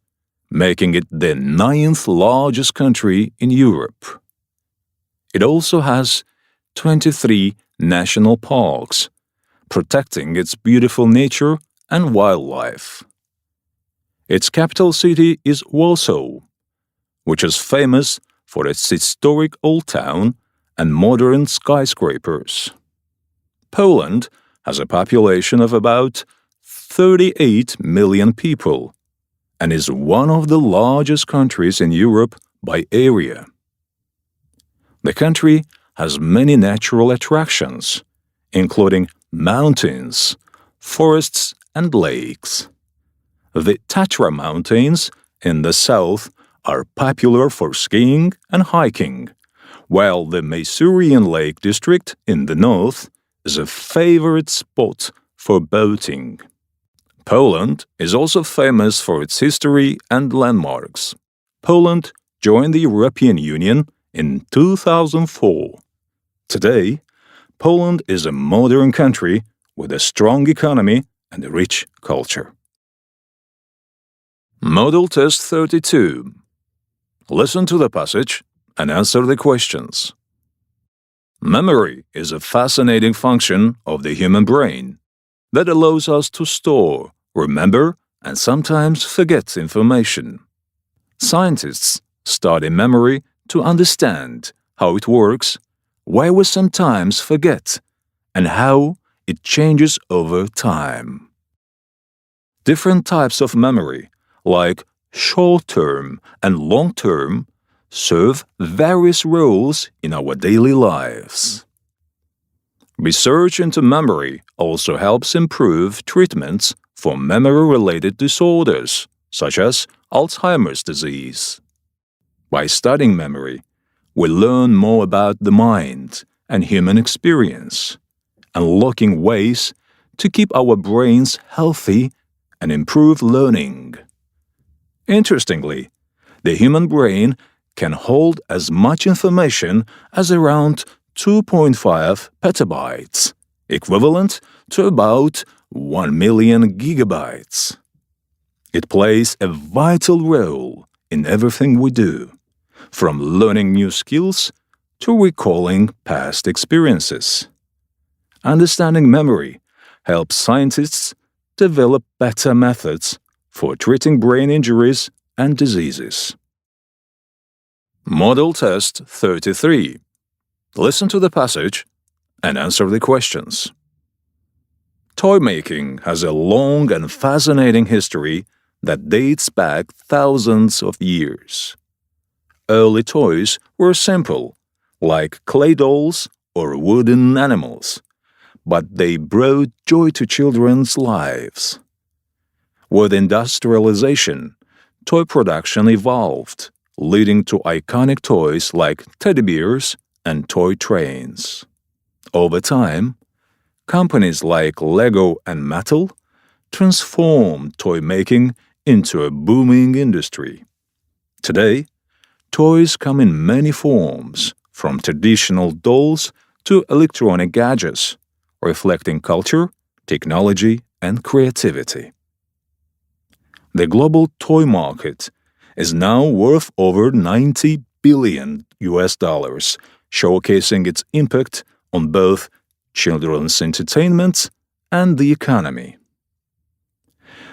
making it the 9th largest country in Europe. It also has 23 national parks, protecting its beautiful nature and wildlife. Its capital city is Warsaw, which is famous for its historic old town and modern skyscrapers. Poland has a population of about 38 million people and is one of the largest countries in Europe by area. The country has many natural attractions, including mountains, forests, and lakes. The Tatra Mountains in the south are popular for skiing and hiking, while the Masurian Lake District in the north is a favorite spot for boating. Poland is also famous for its history and landmarks. Poland joined the European Union in 2004. Today, Poland is a modern country with a strong economy and a rich culture. Model Test 32. Listen to the passage and answer the questions. Memory is a fascinating function of the human brain that allows us to store, remember, and sometimes forget information. Scientists study memory to understand how it works, why we sometimes forget, and how it changes over time. Different types of memory, like short-term and long-term, serve various roles in our daily lives. Research into memory also helps improve treatments for memory-related disorders, such as Alzheimer's disease. By studying memory, we learn more about the mind and human experience, unlocking ways to keep our brains healthy and improve learning. Interestingly, the human brain can hold as much information as around 2.5 petabytes, equivalent to about 1 million gigabytes. It plays a vital role in everything we do, from learning new skills to recalling past experiences. Understanding memory helps scientists develop better methods for treating brain injuries and diseases. Model Test 33. Listen to the passage and answer the questions. Toy making has a long and fascinating history that dates back thousands of years. Early toys were simple, like clay dolls or wooden animals, but they brought joy to children's lives. With industrialization, toy production evolved, leading to iconic toys like teddy bears and toy trains. Over time, companies like Lego and Mattel transformed toy making into a booming industry. Today, toys come in many forms, from traditional dolls to electronic gadgets, reflecting culture, technology, and creativity. The global toy market is now worth over $90 billion, showcasing its impact on both children's entertainment and the economy.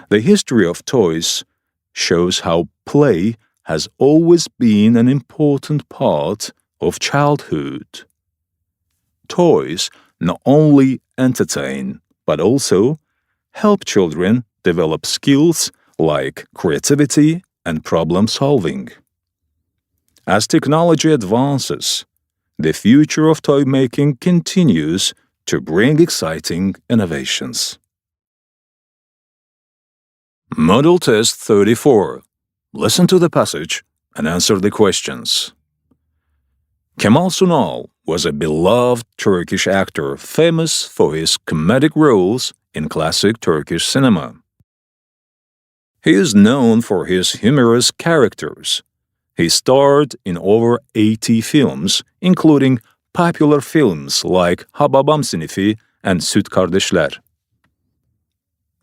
The history of toys shows how play has always been an important part of childhood. Toys not only entertain, but also help children develop skills like creativity and problem solving. As technology advances, the future of toy making continues to bring exciting innovations. Model Test 34. Listen to the passage and answer the questions. Kemal Sunal was a beloved Turkish actor famous for his comedic roles in classic Turkish cinema. He is known for his humorous characters. He starred in over 80 films, including popular films like Hababam Sinifi and Süt Kardeşler.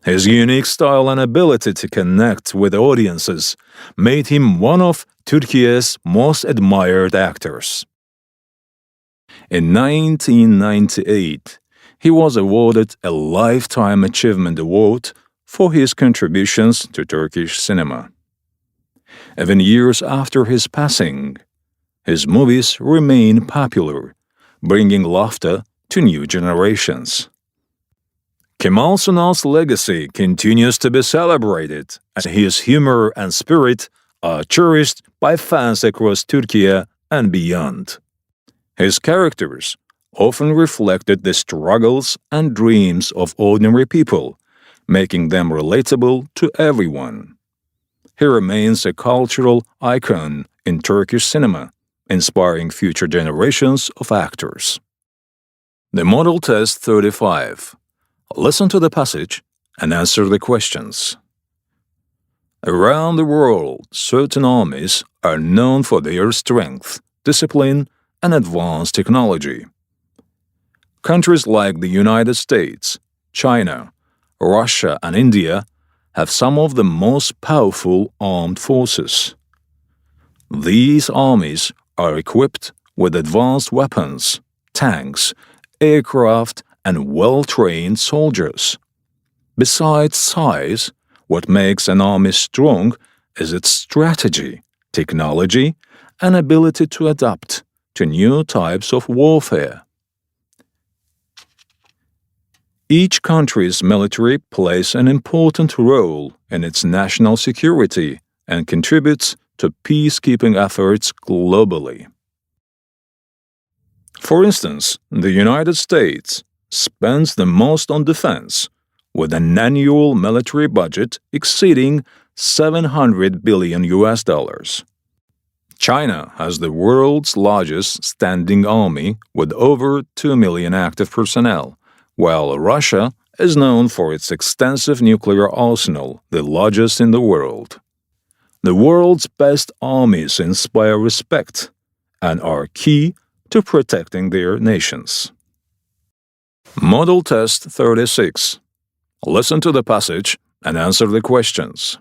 His unique style and ability to connect with audiences made him one of Turkey's most admired actors. In 1998, he was awarded a Lifetime Achievement Award for his contributions to Turkish cinema. Even years after his passing, his movies remain popular, bringing laughter to new generations. Kemal Sunal's legacy continues to be celebrated, as his humor and spirit are cherished by fans across Turkey and beyond. His characters often reflected the struggles and dreams of ordinary people, making them relatable to everyone. He remains a cultural icon in Turkish cinema, inspiring future generations of actors. The Model Test 35. Listen to the passage and answer the questions. Around the world, certain armies are known for their strength, discipline, and advanced technology. Countries like the United States, China, Russia, and India have some of the most powerful armed forces. These armies are equipped with advanced weapons, tanks, aircraft, and well-trained soldiers. Besides size, what makes an army strong is its strategy, technology, and ability to adapt to new types of warfare. Each country's military plays an important role in its national security and contributes to peacekeeping efforts globally. For instance, the United States spends the most on defense, with an annual military budget exceeding $700 billion. China has the world's largest standing army with over 2 million active personnel, while Russia is known for its extensive nuclear arsenal, the largest in the world. The world's best armies inspire respect and are key to protecting their nations. Model Test 36. Listen to the passage and answer the questions.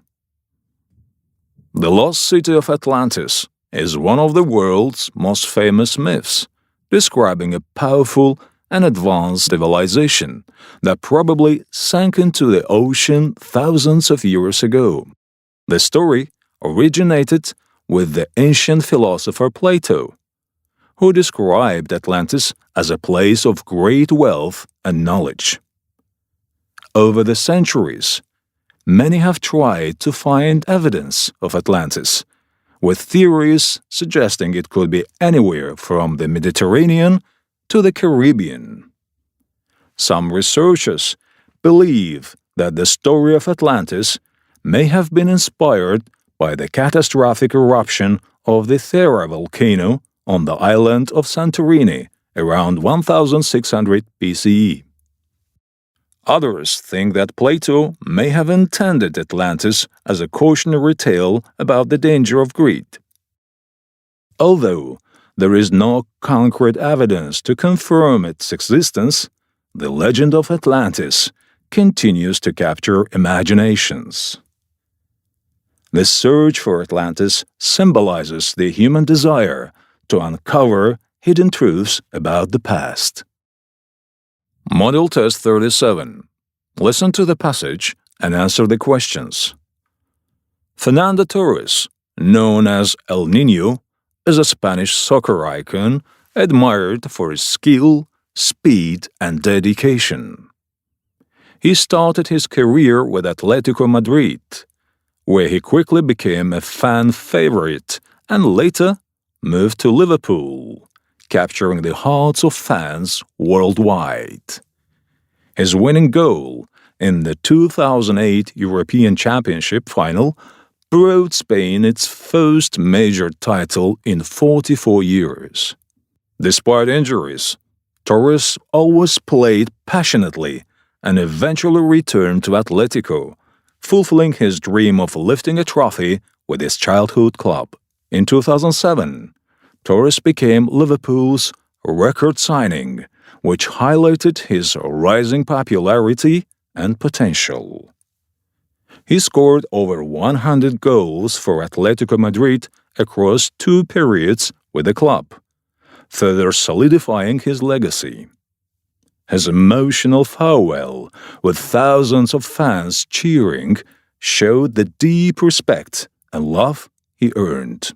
The lost city of Atlantis is one of the world's most famous myths, describing a powerful and advanced civilization that probably sank into the ocean thousands of years ago. The story originated with the ancient philosopher Plato, who described Atlantis as a place of great wealth and knowledge. Over the centuries, many have tried to find evidence of Atlantis, with theories suggesting it could be anywhere from the Mediterranean to the Caribbean. Some researchers believe that the story of Atlantis may have been inspired by the catastrophic eruption of the Thera volcano on the island of Santorini around 1600 BCE. Others think that Plato may have intended Atlantis as a cautionary tale about the danger of greed. Although there is no concrete evidence to confirm its existence, the legend of Atlantis continues to capture imaginations. The search for Atlantis symbolizes the human desire to uncover hidden truths about the past. Model Test 37. Listen to the passage and answer the questions. Fernando Torres, known as El Niño, is a Spanish soccer icon admired for his skill, speed, and dedication. He started his career with Atletico Madrid, where he quickly became a fan favorite and later moved to Liverpool, capturing the hearts of fans worldwide. His winning goal in the 2008 European Championship final brought Spain its first major title in 44 years. Despite injuries, Torres always played passionately and eventually returned to Atletico, fulfilling his dream of lifting a trophy with his childhood club. In 2007, Torres became Liverpool's record signing, which highlighted his rising popularity and potential. He scored over 100 goals for Atletico Madrid across 2 periods with the club, further solidifying his legacy. His emotional farewell, with thousands of fans cheering, showed the deep respect and love he earned.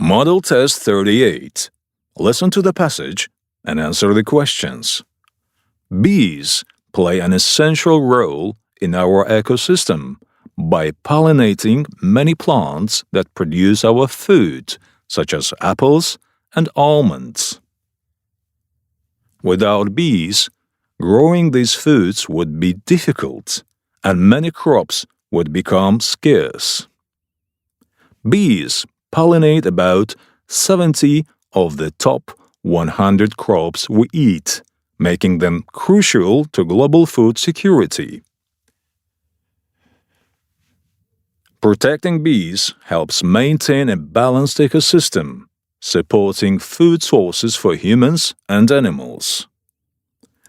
Model Test 38. Listen to the passage and answer the questions. Bees play an essential role in our ecosystem by pollinating many plants that produce our food, such as apples and almonds. Without bees, growing these foods would be difficult, and many crops would become scarce. Bees pollinate about 70 of the top 100 crops we eat, making them crucial to global food security. Protecting bees helps maintain a balanced ecosystem, supporting food sources for humans and animals.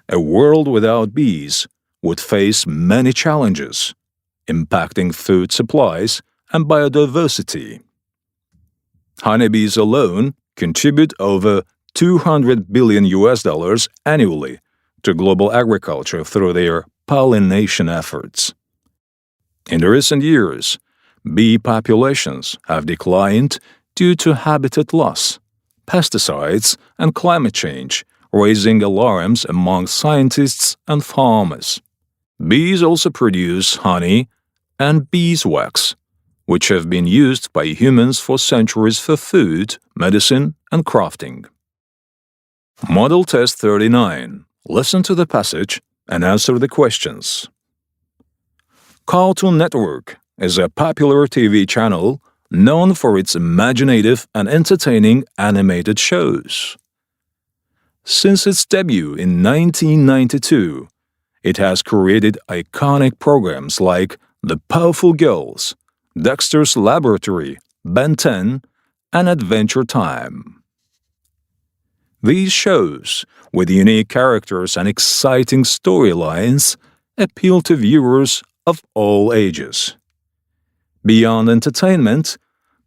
A world without bees would face many challenges, impacting food supplies and biodiversity. Honeybees alone contribute over $200 billion annually to global agriculture through their pollination efforts. In recent years, bee populations have declined due to habitat loss, pesticides, and climate change, raising alarms among scientists and farmers. Bees also produce honey and beeswax, which have been used by humans for centuries for food, medicine, and crafting. Model Test 39. Listen to the passage and answer the questions. Cartoon Network is a popular TV channel known for its imaginative and entertaining animated shows. Since its debut in 1992, it has created iconic programs like The Powerful Girls, Dexter's Laboratory, Ben 10, and Adventure Time. These shows, with unique characters and exciting storylines, appeal to viewers of all ages. Beyond entertainment,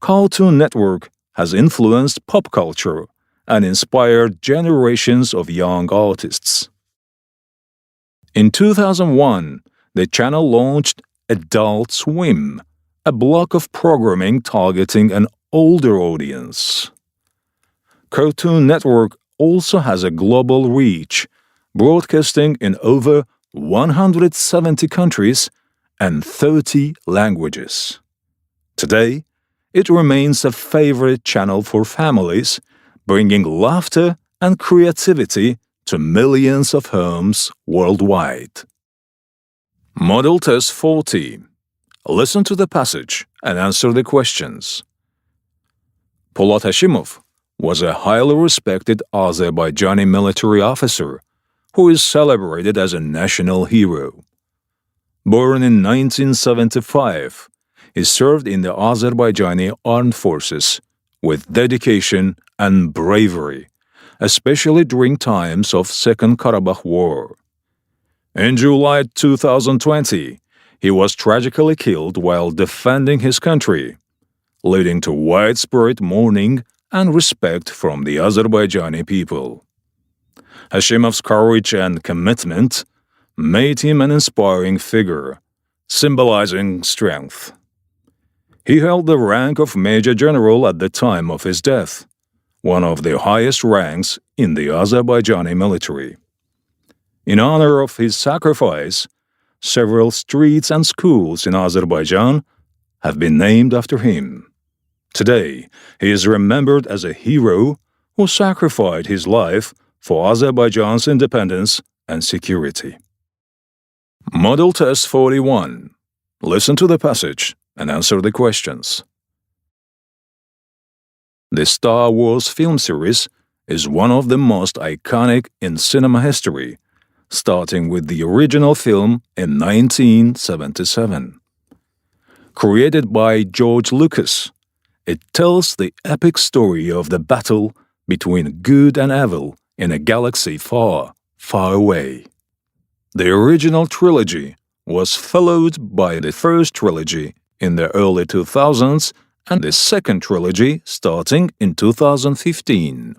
Cartoon Network has influenced pop culture and inspired generations of young artists. In 2001, the channel launched Adult Swim, a block of programming targeting an older audience. Cartoon Network also has a global reach, broadcasting in over 170 countries and 30 languages. Today, it remains a favorite channel for families, bringing laughter and creativity to millions of homes worldwide. Model Test 40. Listen to the passage and answer the questions. Polat Hashimov was a highly respected Azerbaijani military officer who is celebrated as a national hero. Born in 1975, he served in the Azerbaijani Armed Forces with dedication and bravery, especially during times of Second Karabakh War. In July 2020, he was tragically killed while defending his country, leading to widespread mourning and respect from the Azerbaijani people. Hashimov's courage and commitment made him an inspiring figure, symbolizing strength. He held the rank of Major General at the time of his death, one of the highest ranks in the Azerbaijani military. In honor of his sacrifice, several streets and schools in Azerbaijan have been named after him. Today, he is remembered as a hero who sacrificed his life for Azerbaijan's independence and security. Model Test 41. Listen to the passage and answer the questions. The Star Wars film series is one of the most iconic in cinema history, starting with the original film in 1977. Created by George Lucas, it tells the epic story of the battle between good and evil in a galaxy far, far away. The original trilogy was followed by the first trilogy in the early 2000s and the second trilogy starting in 2015.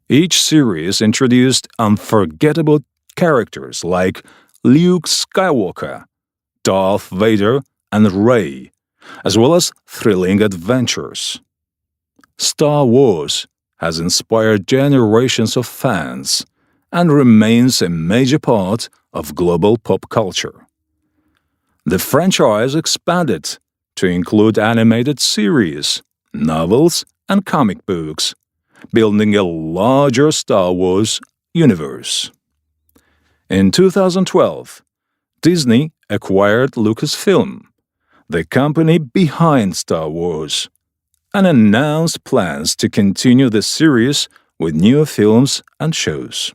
Each series introduced unforgettable characters like Luke Skywalker, Darth Vader, and Rey, as well as thrilling adventures. Star Wars has inspired generations of fans and remains a major part of global pop culture. The franchise expanded to include animated series, novels, and comic books, building a larger Star Wars universe. In 2012, Disney acquired Lucasfilm, the company behind Star Wars, and announced plans to continue the series with new films and shows.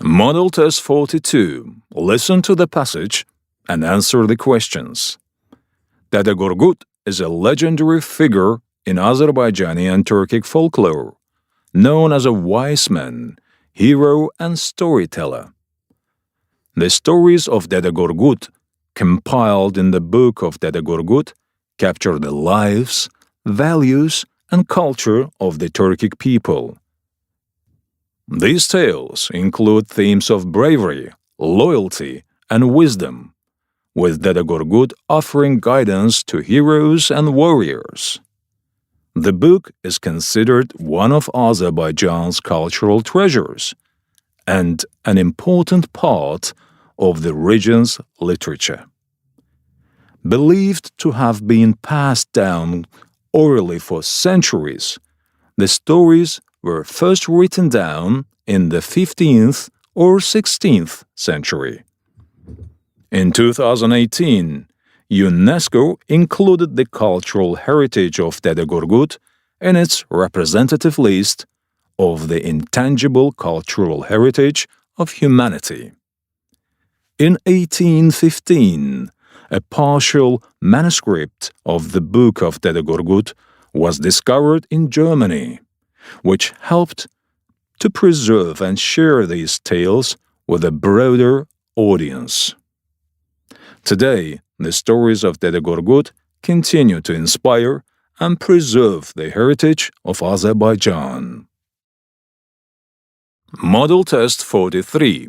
Model Test 42. Listen to the passage and answer the questions. Dede Gorgut is a legendary figure in Azerbaijani and Turkic folklore, known as a wise man, hero, and storyteller. The stories of Dede Gorgut, compiled in the Book of Dede Gorgut, capture the lives, values, and culture of the Turkic people. These tales include themes of bravery, loyalty, and wisdom, with Dede Gorgut offering guidance to heroes and warriors. The book is considered one of Azerbaijan's cultural treasures and an important part of the region's literature. Believed to have been passed down orally for centuries, the stories were first written down in the 15th or 16th century. In 2018, UNESCO included the cultural heritage of Dede Gorgut in its representative list of the intangible cultural heritage of humanity. In 1815, a partial manuscript of the Book of Dede Gorgut was discovered in Germany, which helped to preserve and share these tales with a broader audience. Today, the stories of Dede Gorgut continue to inspire and preserve the heritage of Azerbaijan. Model Test 43.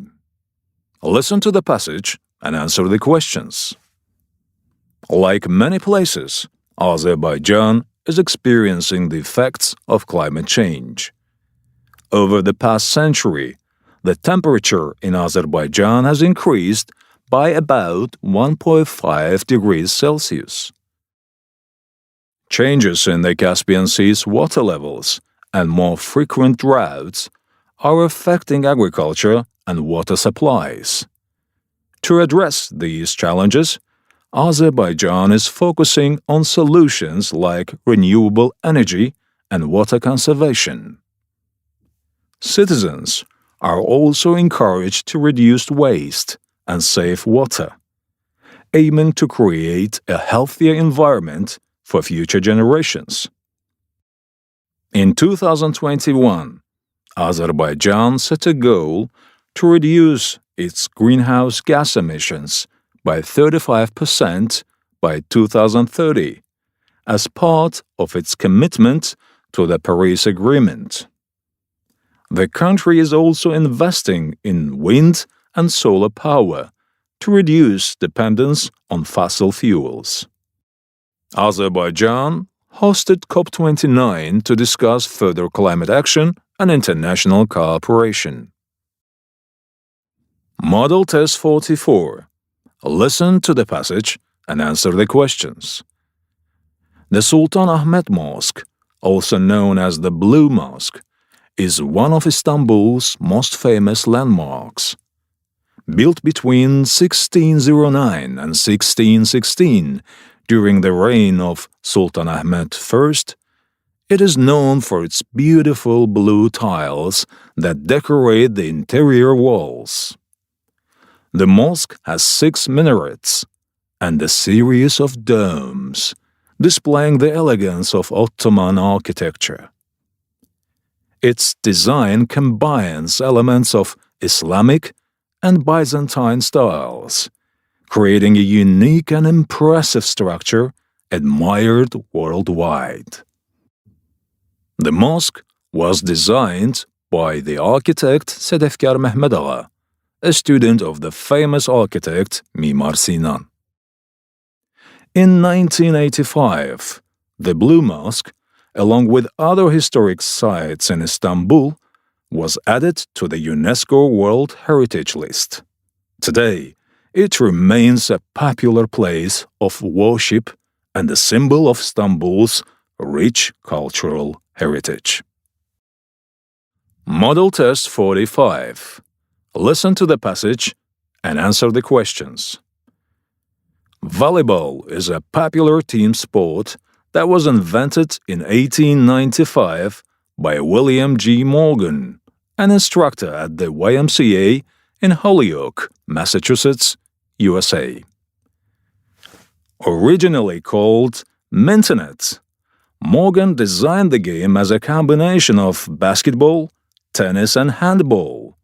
Listen to the passage and answer the questions. Like many places, Azerbaijan is experiencing the effects of climate change. Over the past century, the temperature in Azerbaijan has increased by about 1.5 degrees Celsius. Changes in the Caspian Sea's water levels and more frequent droughts are affecting agriculture and water supplies. To address these challenges, Azerbaijan is focusing on solutions like renewable energy and water conservation. Citizens are also encouraged to reduce waste and save water, aiming to create a healthier environment for future generations. In 2021, Azerbaijan set a goal to reduce its greenhouse gas emissions by 35% by 2030 as part of its commitment to the Paris Agreement. The country is also investing in wind and solar power to reduce dependence on fossil fuels. Azerbaijan hosted COP29 to discuss further climate action and international cooperation. Model Test 44. Listen to the passage and answer the questions. The Sultan Ahmet Mosque, also known as the Blue Mosque, is one of Istanbul's most famous landmarks. Built between 1609 and 1616 during the reign of Sultan Ahmet I, it is known for its beautiful blue tiles that decorate the interior walls. The mosque has 6 minarets and a series of domes, displaying the elegance of Ottoman architecture. Its design combines elements of Islamic and Byzantine styles, creating a unique and impressive structure admired worldwide. The mosque was designed by the architect Sedefkar Mehmed Ağa, a student of the famous architect Mimar Sinan. In 1985, the Blue Mosque, along with other historic sites in Istanbul, was added to the UNESCO World Heritage List. Today, it remains a popular place of worship and a symbol of Istanbul's rich cultural heritage. Model Test 45. Listen to the passage and answer the questions. Volleyball is a popular team sport that was invented in 1895 by William G. Morgan, an instructor at the YMCA in Holyoke, Massachusetts, USA. Originally called Mintonette, Morgan designed the game as a combination of basketball, tennis, and handball,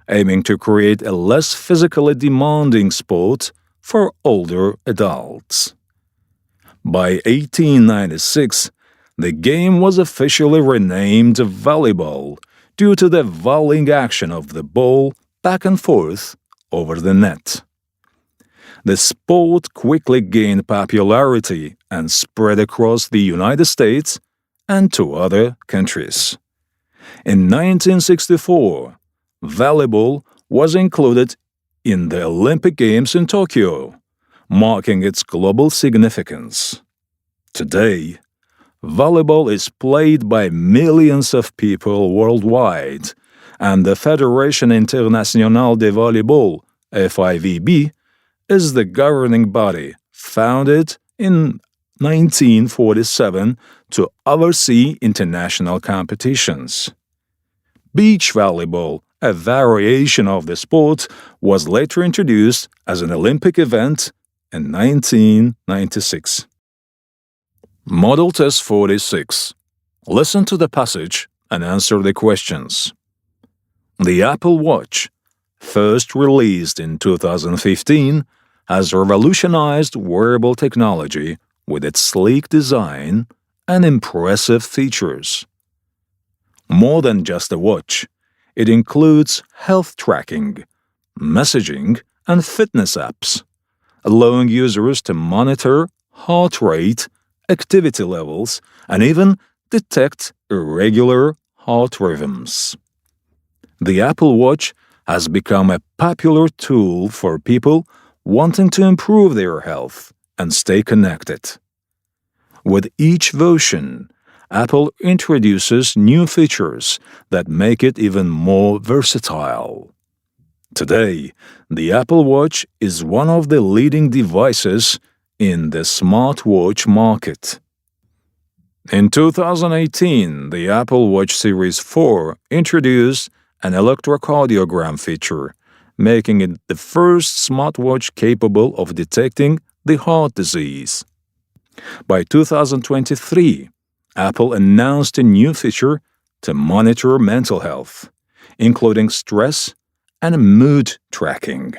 aiming to create a less physically demanding sport for older adults. By 1896, the game was officially renamed volleyball due to the volleying action of the ball back and forth over the net. The sport quickly gained popularity and spread across the United States and to other countries. In 1964, volleyball was included in the Olympic Games in Tokyo, marking its global significance. Today, volleyball is played by millions of people worldwide, and the Fédération Internationale de Volleyball, FIVB, is the governing body founded in 1947 to oversee international competitions. Beach volleyball, a variation of the sport, was later introduced as an Olympic event in 1996. Model Test 46. Listen to the passage and answer the questions. The Apple Watch, first released in 2015, has revolutionized wearable technology with its sleek design and impressive features. More than just a watch, it includes health tracking, messaging, and fitness apps, allowing users to monitor heart rate, activity levels, and even detect irregular heart rhythms. The Apple Watch has become a popular tool for people wanting to improve their health and stay connected. With each version, Apple introduces new features that make it even more versatile. Today, the Apple Watch is one of the leading devices in the smartwatch market. In 2018, the Apple Watch Series 4 introduced an electrocardiogram feature, making it the first smartwatch capable of detecting the heart disease. By 2023, Apple announced a new feature to monitor mental health, including stress and mood tracking.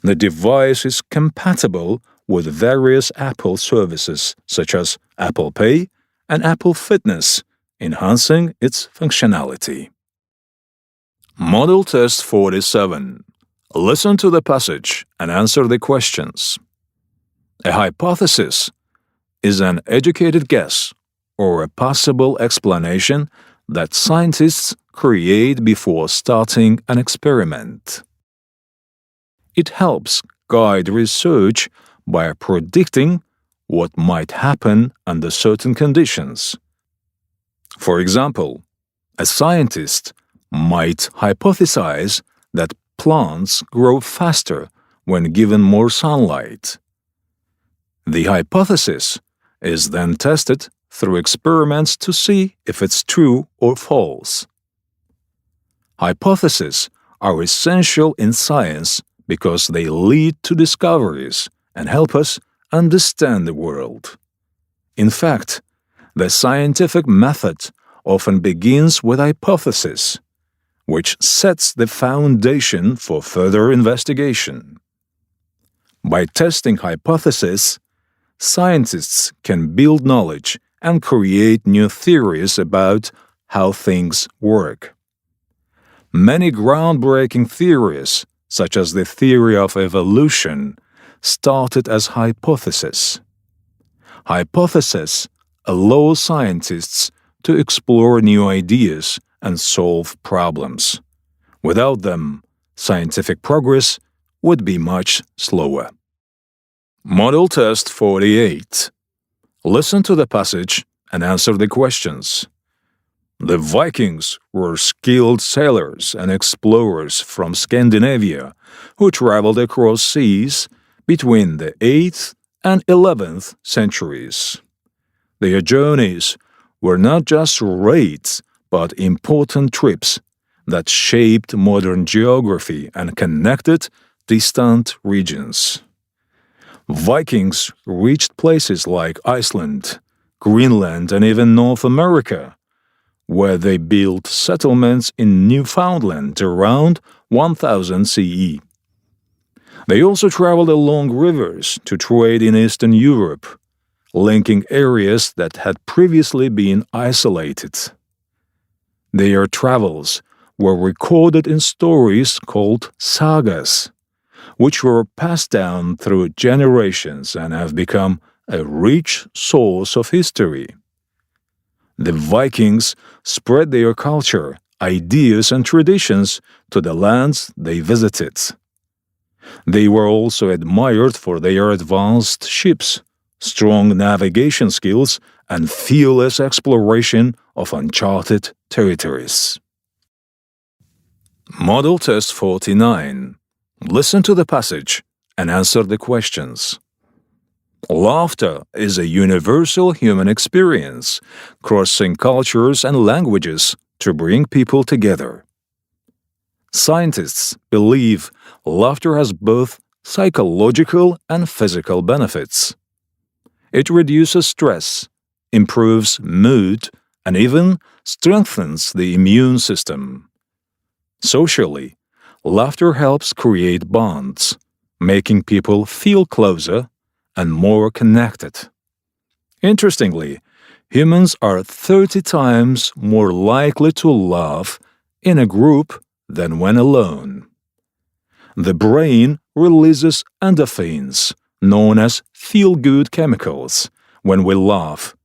The device is compatible with various Apple services such as Apple Pay and Apple Fitness, enhancing its functionality. Model Test 47. Listen to the passage and answer the questions. A hypothesis is an educated guess or a possible explanation that scientists create before starting an experiment. It helps guide research by predicting what might happen under certain conditions. For example, a scientist might hypothesize that plants grow faster when given more sunlight. The hypothesis is then tested through experiments to see if it's true or false. Hypotheses are essential in science because they lead to discoveries and help us understand the world. In fact, the scientific method often begins with hypothesis, which sets the foundation for further investigation. By testing hypotheses, scientists can build knowledge and create new theories about how things work. Many groundbreaking theories, such as the theory of evolution, started as hypotheses. Hypotheses allow scientists to explore new ideas and solve problems. Without them, scientific progress would be much slower. Model Test 48. Listen to the passage and answer the questions. The Vikings were skilled sailors and explorers from Scandinavia who traveled across seas between the 8th and 11th centuries. Their journeys were not just raids, but important trips that shaped modern geography and connected distant regions. Vikings reached places like Iceland, Greenland, and even North America, where they built settlements in Newfoundland around 1000 CE. They also traveled along rivers to trade in Eastern Europe, linking areas that had previously been isolated. Their travels were recorded in stories called sagas, which were passed down through generations and have become a rich source of history. The Vikings spread their culture, ideas, and traditions to the lands they visited. They were also admired for their advanced ships, strong navigation skills, and fearless exploration of uncharted territories. Model Test 49. Listen to the passage and answer the questions. Laughter is a universal human experience, crossing cultures and languages to bring people together. Scientists believe laughter has both psychological and physical benefits. It reduces stress, improves mood, and even strengthens the immune system. Socially, laughter helps create bonds, making people feel closer and more connected. Interestingly, humans are 30 times more likely to laugh in a group than when alone. The brain releases endorphins, known as feel-good chemicals, when we laugh,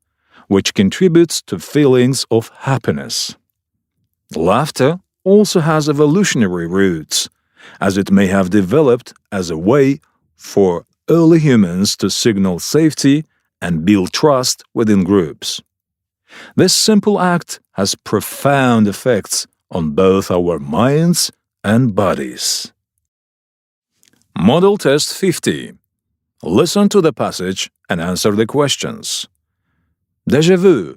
which contributes to feelings of happiness. Laughter also has evolutionary roots, as it may have developed as a way for early humans to signal safety and build trust within groups. This simple act has profound effects on both our minds and bodies. Model Test 50. Listen to the passage and answer the questions. Déjà vu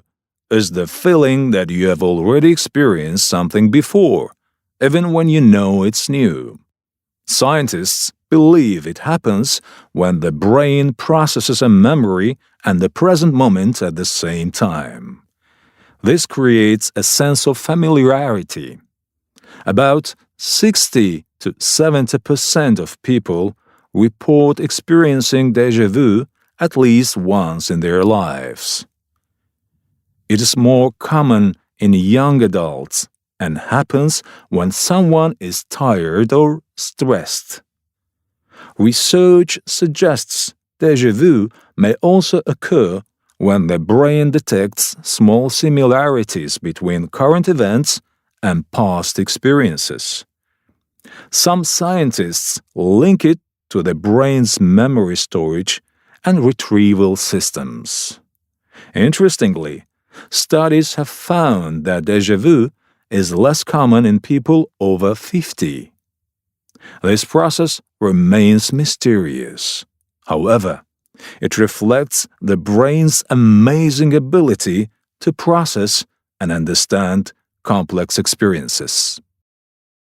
is the feeling that you have already experienced something before, even when you know it's new. Scientists believe it happens when the brain processes a memory and the present moment at the same time. This creates a sense of familiarity. About 60 to 70% of people report experiencing déjà vu at least once in their lives. It is more common in young adults and happens when someone is tired or stressed. Research suggests déjà vu may also occur when the brain detects small similarities between current events and past experiences. Some scientists link it to the brain's memory storage and retrieval systems. Interestingly, studies have found that déjà vu is less common in people over 50. This process remains mysterious. However, it reflects the brain's amazing ability to process and understand complex experiences.